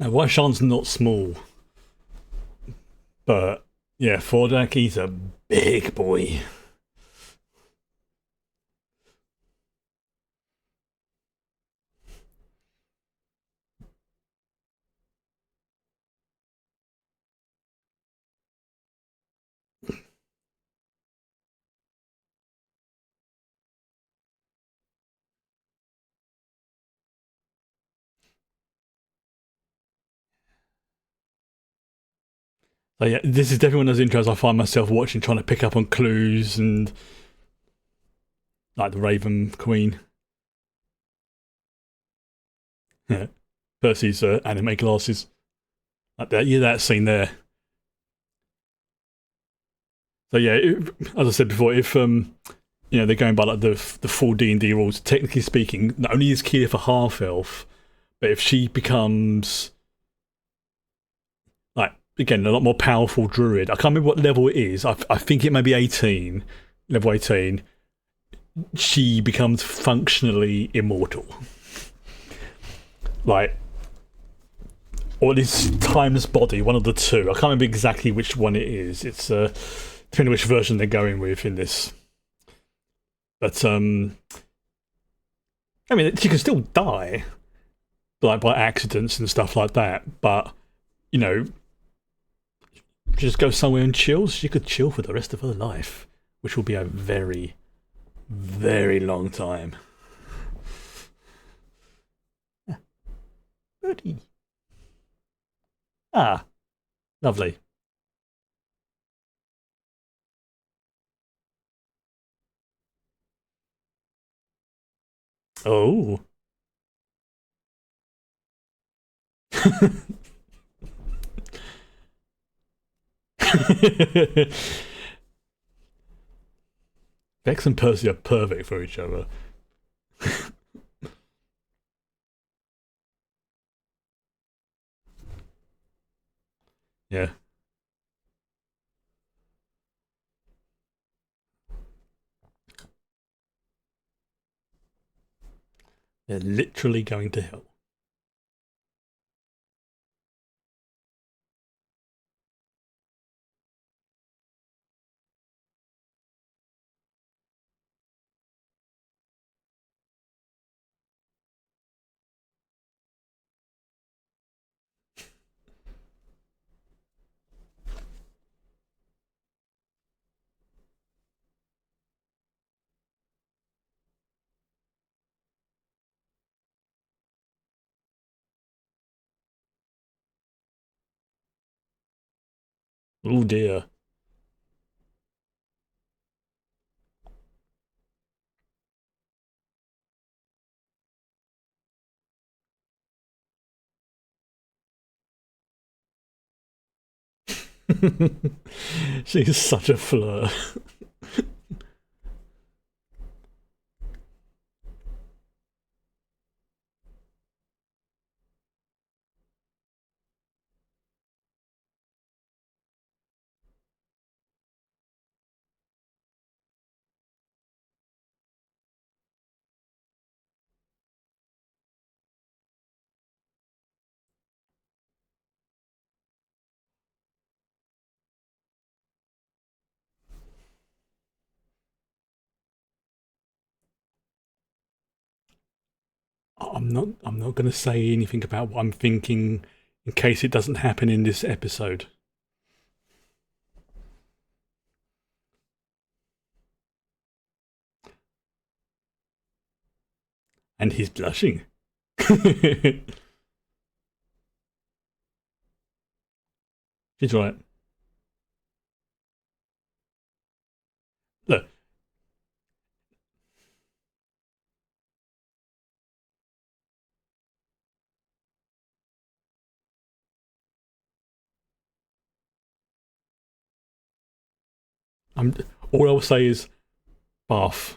Now, Waishan's not small, but yeah, Fordak, he's a big boy. So yeah, this is definitely one of those intros I find myself watching, trying to pick up on clues and like the Raven Queen. Yeah. Percy's anime glasses. Like that, yeah, that scene there. So yeah, as I said before, if they're going by like the full D&D rules, technically speaking, not only is Kia for half elf, but if she becomes like again a lot more powerful druid, I can't remember what level it is. I think it may be 18, level 18. She becomes functionally immortal, like, or at least timeless body, one of the two. I can't remember exactly which one it is. It's depending on which version they're going with in this. But I mean, she can still die, like by accidents and stuff like that. But you know, just go somewhere and chill. She could chill for the rest of her life, which will be a very, very long time. Birdie. Ah, lovely. Oh. Vex and Percy are perfect for each other. Yeah. They're literally going to hell. Oh dear. She's such a flirt. I'm not going to say anything about what I'm thinking in case it doesn't happen in this episode. And he's blushing. She's right. Look, I'm all I'll say is bath.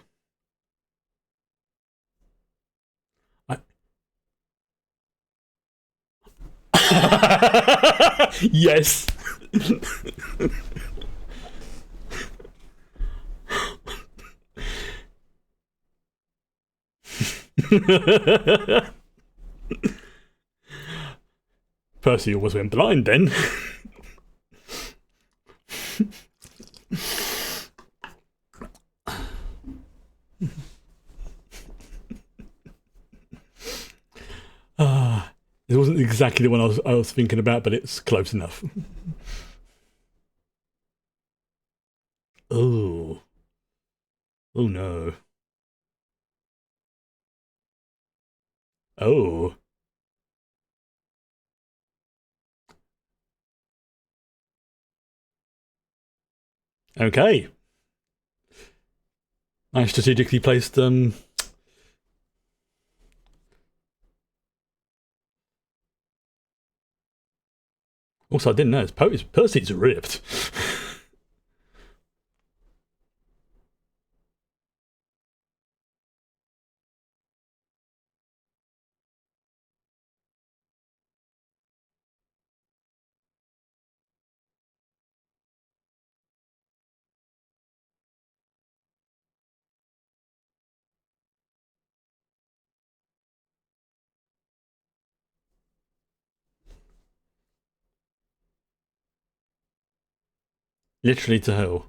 Yes. Percy always went blind then. It wasn't exactly the one I was thinking about, but it's close enough. Oh. Oh no. Oh. Okay. I strategically placed Also, I didn't know Percy's ripped. Literally to hell.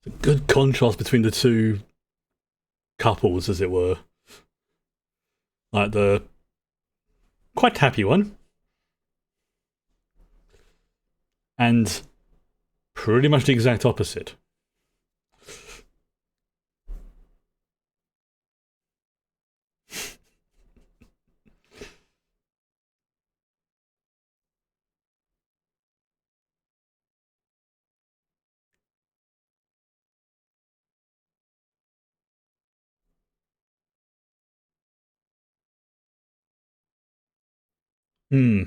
It's a good contrast between the two couples, as it were. Like the quite happy one and pretty much the exact opposite. Hmm.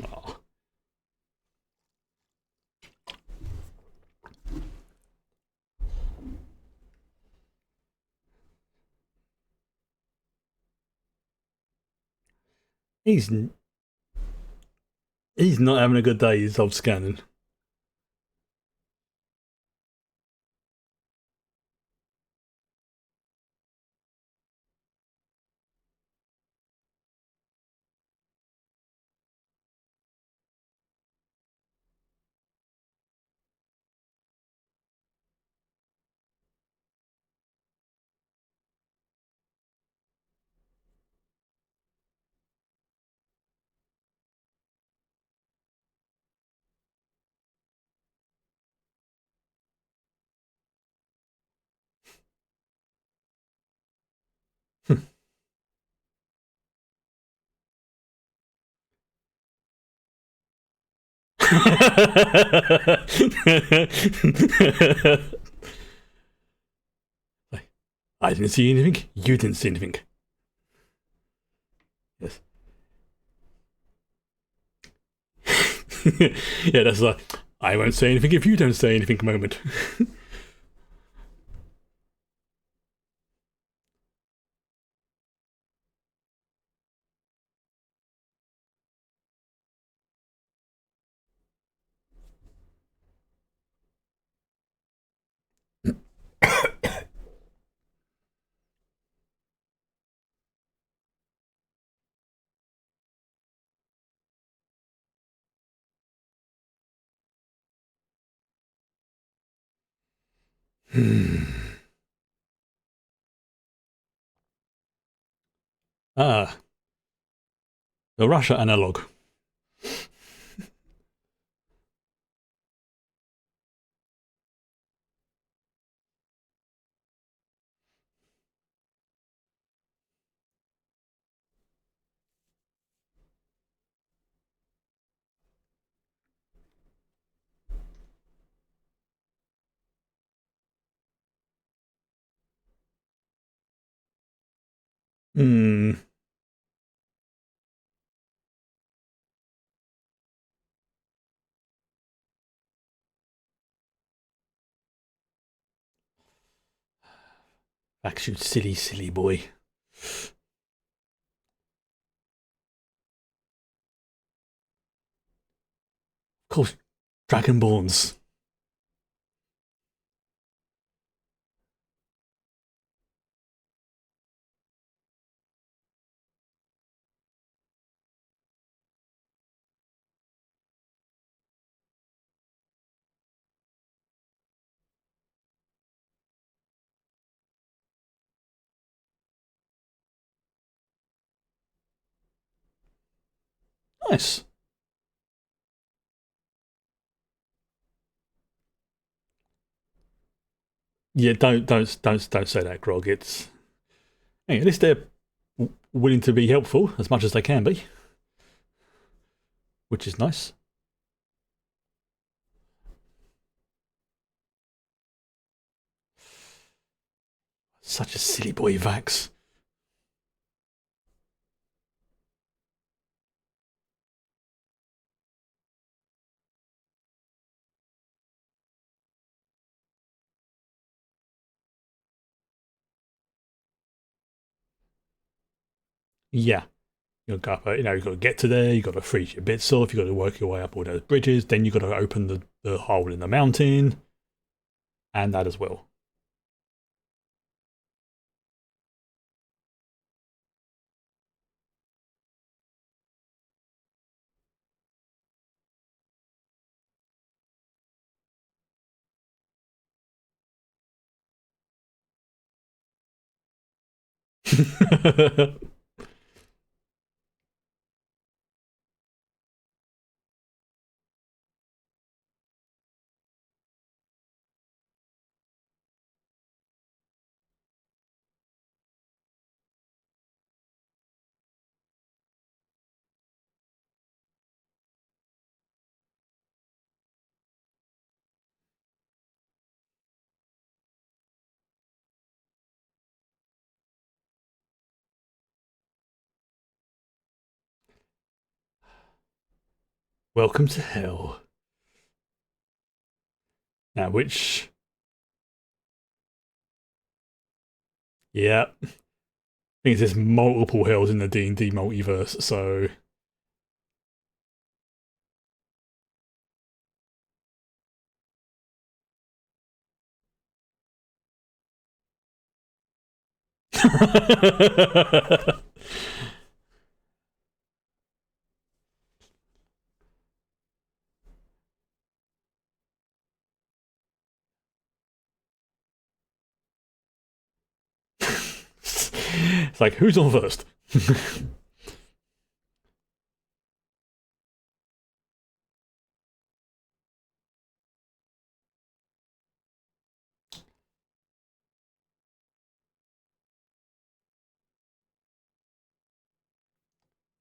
Oh, he's he's not having a good day. He's old scanning. I didn't see anything. You didn't see anything. Yes. Yeah, that's like I won't say anything if you don't say anything moment. Ah, the Russia analog. Hmm. Back you silly, silly boy. Of course, Dragonborns. Nice. Yeah, don't say that, Grog. It's hey, at least they're willing to be helpful as much as they can be, which is nice. Such a silly boy, Vax. Yeah, you've got to get to there. You've got to freeze your bits off. You've got to work your way up all those bridges. Then you've got to open the hole in the mountain, and that as well. Welcome to hell. Now, which yeah, I think there's multiple hells in the D&D multiverse, so it's like who's on first?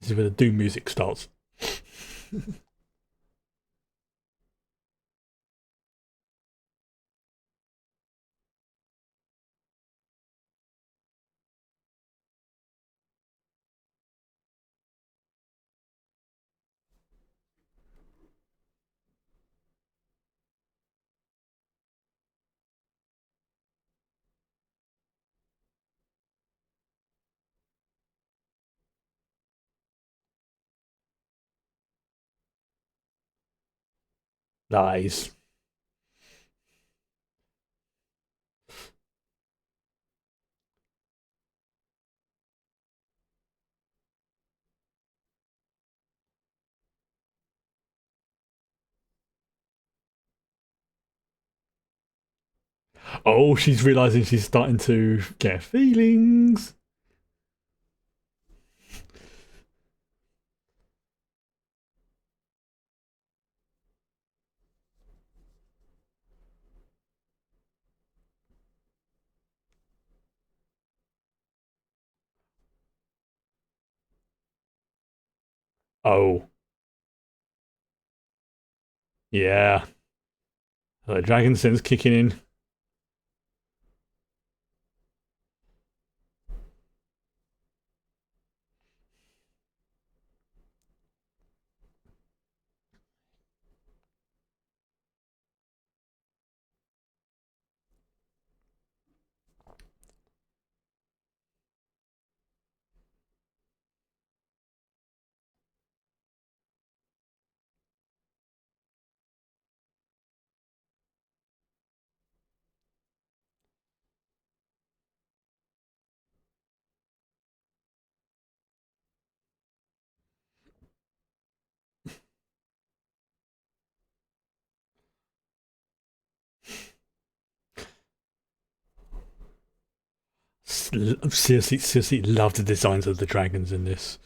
This is where the doom music starts. Nice. Oh, she's realizing she's starting to get feelings. Oh, yeah. The dragon sense kicking in. Seriously love the designs of the dragons in this.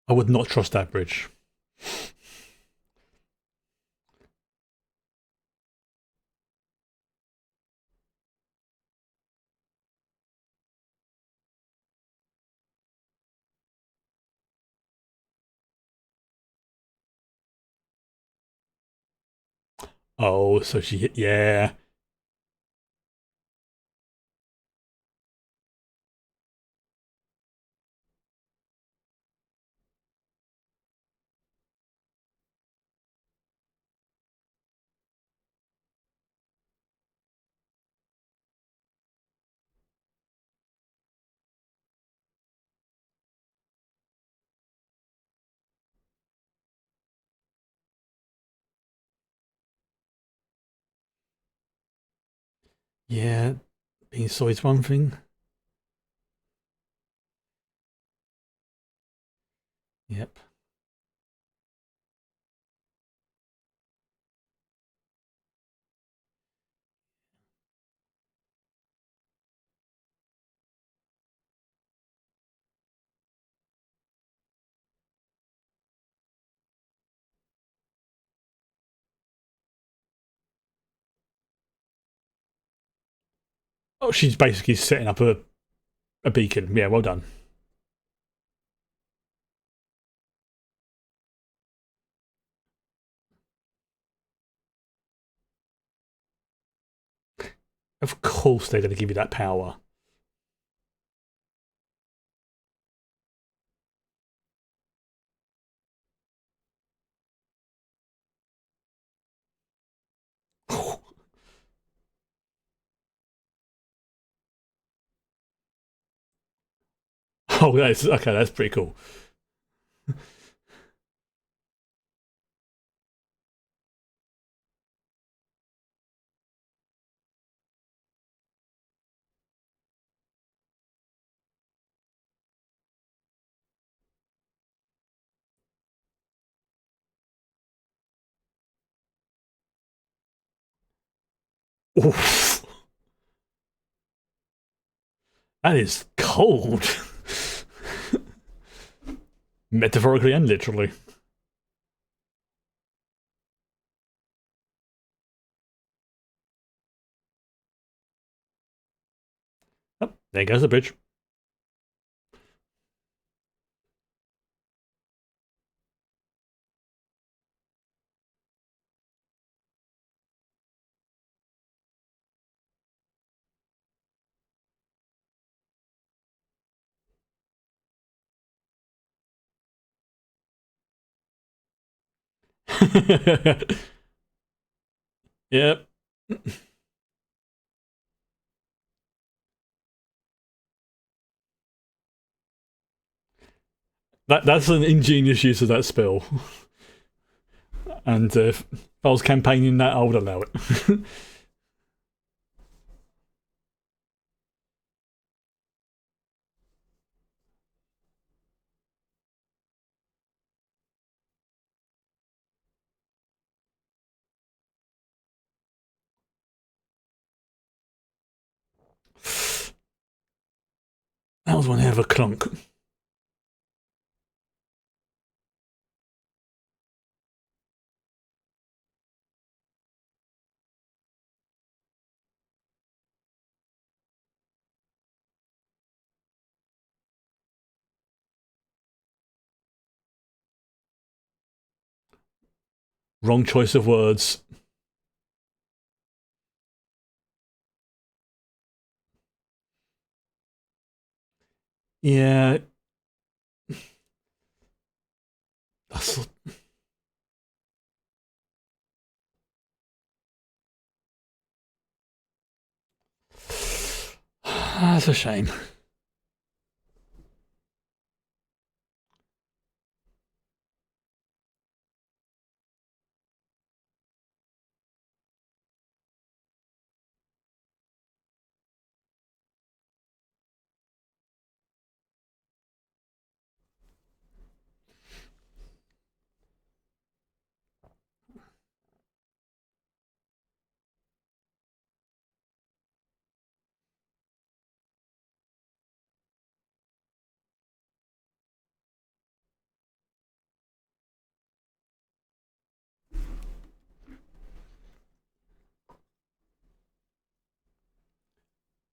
I would not trust that bridge. Oh, so she, yeah. Yeah, being soy is one thing. Yep. Oh, she's basically setting up a beacon. Yeah, well done. Of course they're going to give you that power. Oh, that's okay. That's pretty cool. Oof, that is cold, metaphorically and literally. Oh, there goes the bridge. Yep. That's an ingenious use of that spell. And if I was campaigning that, I would allow it. That was one hell of a clunk. Wrong choice of words. Yeah, that's that's a shame.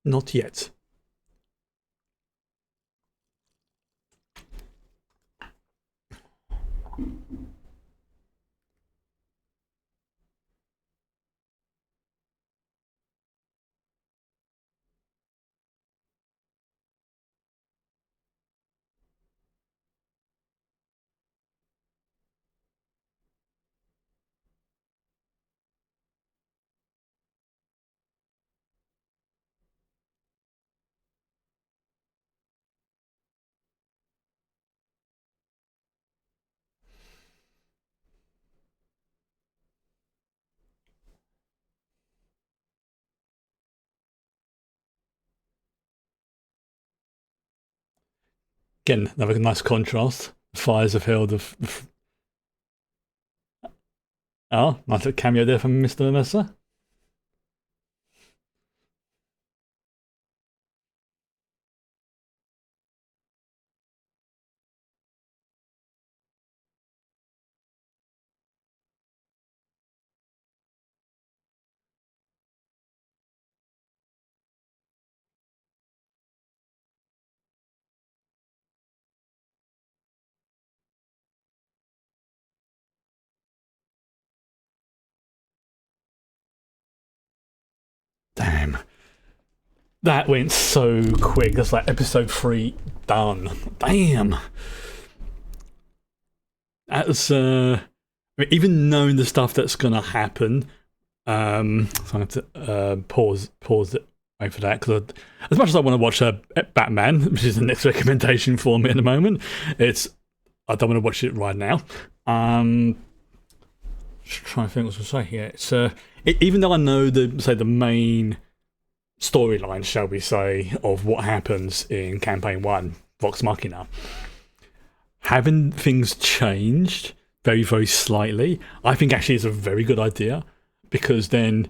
Not yet. Again, another nice contrast. Fires of Hell. Oh, nice little cameo there from Mr. Mercer. Damn. That went so quick. That's like episode 3 done. Damn. That's even knowing the stuff that's gonna happen. So I'm going to pause it, wait for that, because as much as I want to watch Batman, which is the next recommendation for me at the moment, I don't want to watch it right now. Just trying to think what to say here. It's even though I know the main storyline, shall we say, of what happens in campaign 1, Vox Machina, having things changed very, very slightly, I think actually is a very good idea, because then,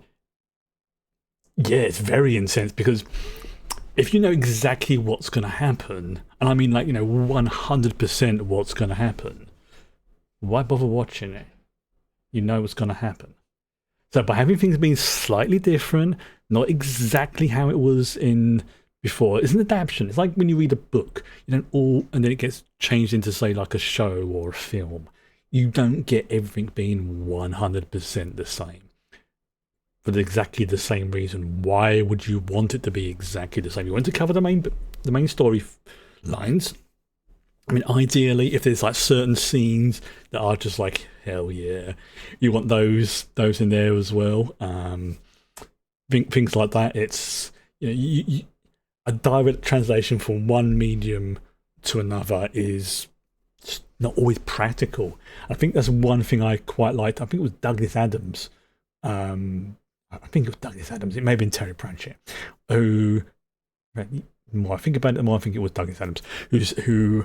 yeah, it's very intense, because if you know exactly what's going to happen, and I mean 100% what's going to happen, why bother watching it? You know what's going to happen. So by having things being slightly different, not exactly how it was in before, it's an adaptation. It's like when you read a book, and then it gets changed into, say, like a show or a film. You don't get everything being 100% the same. For exactly the same reason. Why would you want it to be exactly the same? You want to cover the main story lines. I mean, ideally, if there's like certain scenes that are just like hell yeah, you want those in there as well. Things like that. It's a direct translation from one medium to another is just not always practical. I think that's one thing I quite liked. I think it was Douglas Adams. I think it was Douglas Adams. It may have been Terry Pratchett. Who, the more I think about it, the more I think it was Douglas Adams. Who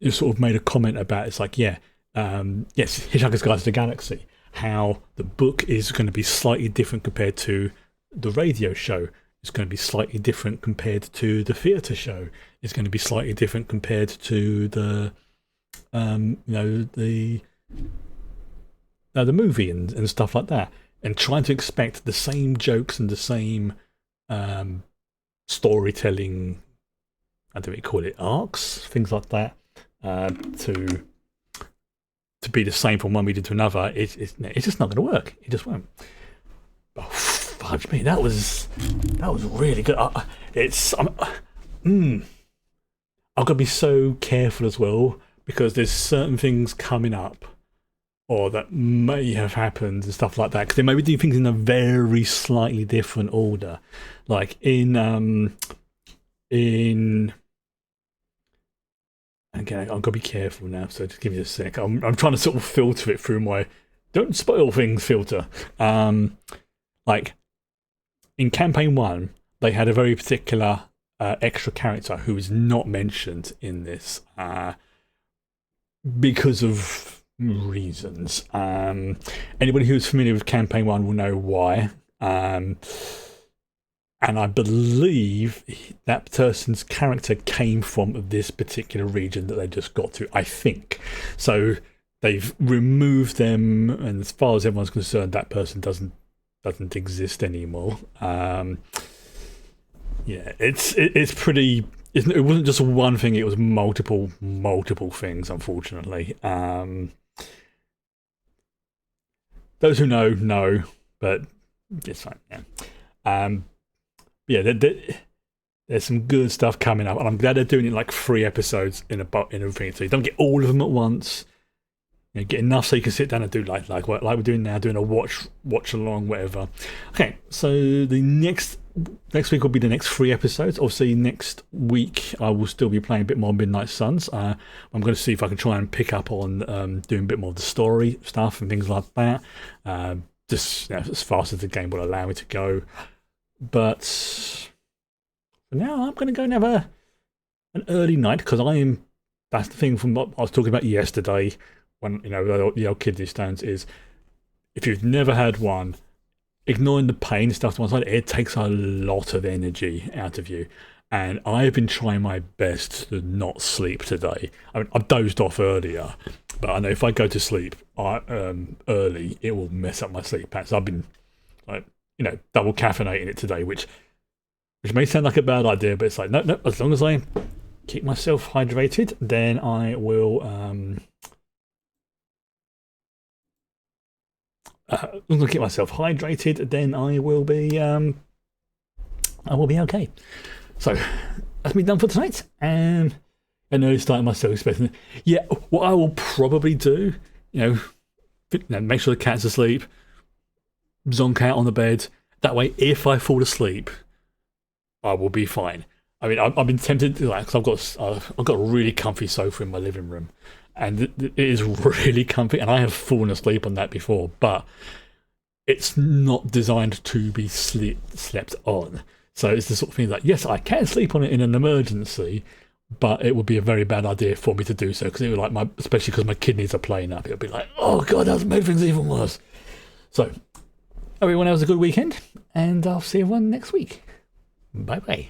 sort of made a comment about it's like, yes, Hitchhiker's Guide to the Galaxy. How the book is going to be slightly different compared to the radio show. It's going to be slightly different compared to the theatre show. It's going to be slightly different compared to the movie and stuff like that. And trying to expect the same jokes and the same storytelling, how do we call it, arcs, things like that, to be the same from one medium to another, it's just not going to work. It just won't. Oh, fudge me! That was really good. I've got to be so careful as well, because there's certain things coming up, or that may have happened and stuff like that, because they may be doing things in a very slightly different order. Like in again, I've got to be careful now, so just give me a sec. I'm trying to sort of filter it through my don't spoil things filter. Like in campaign 1, they had a very particular extra character who is not mentioned in this because of reasons. Anybody who's familiar with campaign 1 will know why. And I believe that person's character came from this particular region that they just got to, I think. So they've removed them, and as far as everyone's concerned, that person doesn't exist anymore. Yeah, it's pretty. It wasn't just one thing; it was multiple things. Unfortunately, those who know, but it's fine. Yeah, yeah. There's some good stuff coming up, and I'm glad they're doing it like 3 episodes in a thing, so you don't get all of them at once. You know, get enough so you can sit down and do like we're doing now, doing a watch along, whatever. Okay, so the next week will be the next 3 episodes. Obviously, next week I will still be playing a bit more Midnight Suns. I'm going to see if I can try and pick up on doing a bit more of the story stuff and things like that. Just as fast as the game will allow me to go. But for now, I'm going to go and have an early night because that's the thing from what I was talking about yesterday. When the old kidney stones is, if you've never had one, ignoring the pain stuff to one side, it takes a lot of energy out of you. And I have been trying my best to not sleep today. I mean, I dozed off earlier, but I know if I go to sleep early, it will mess up my sleep patterns. I've been double caffeinating it today, which may sound like a bad idea, but it's like no. As long as I keep myself hydrated, then I will. As long as I keep myself hydrated, then I will be okay. So that's me done for tonight, and an early start myself expecting. Yeah, what I will probably do, make sure the cat's asleep, zonk out on the bed. That way, if I fall asleep, I will be fine. I mean, I've been tempted to because I've got a really comfy sofa in my living room. And it is really comfy, and I have fallen asleep on that before, but it's not designed to be slept on. So it's the sort of thing that, yes, I can sleep on it in an emergency, but it would be a very bad idea for me to do so, because it would especially because my kidneys are playing up. It would be like, oh god, that's made things even worse. So, everyone have a good weekend, and I'll see everyone next week. Bye bye.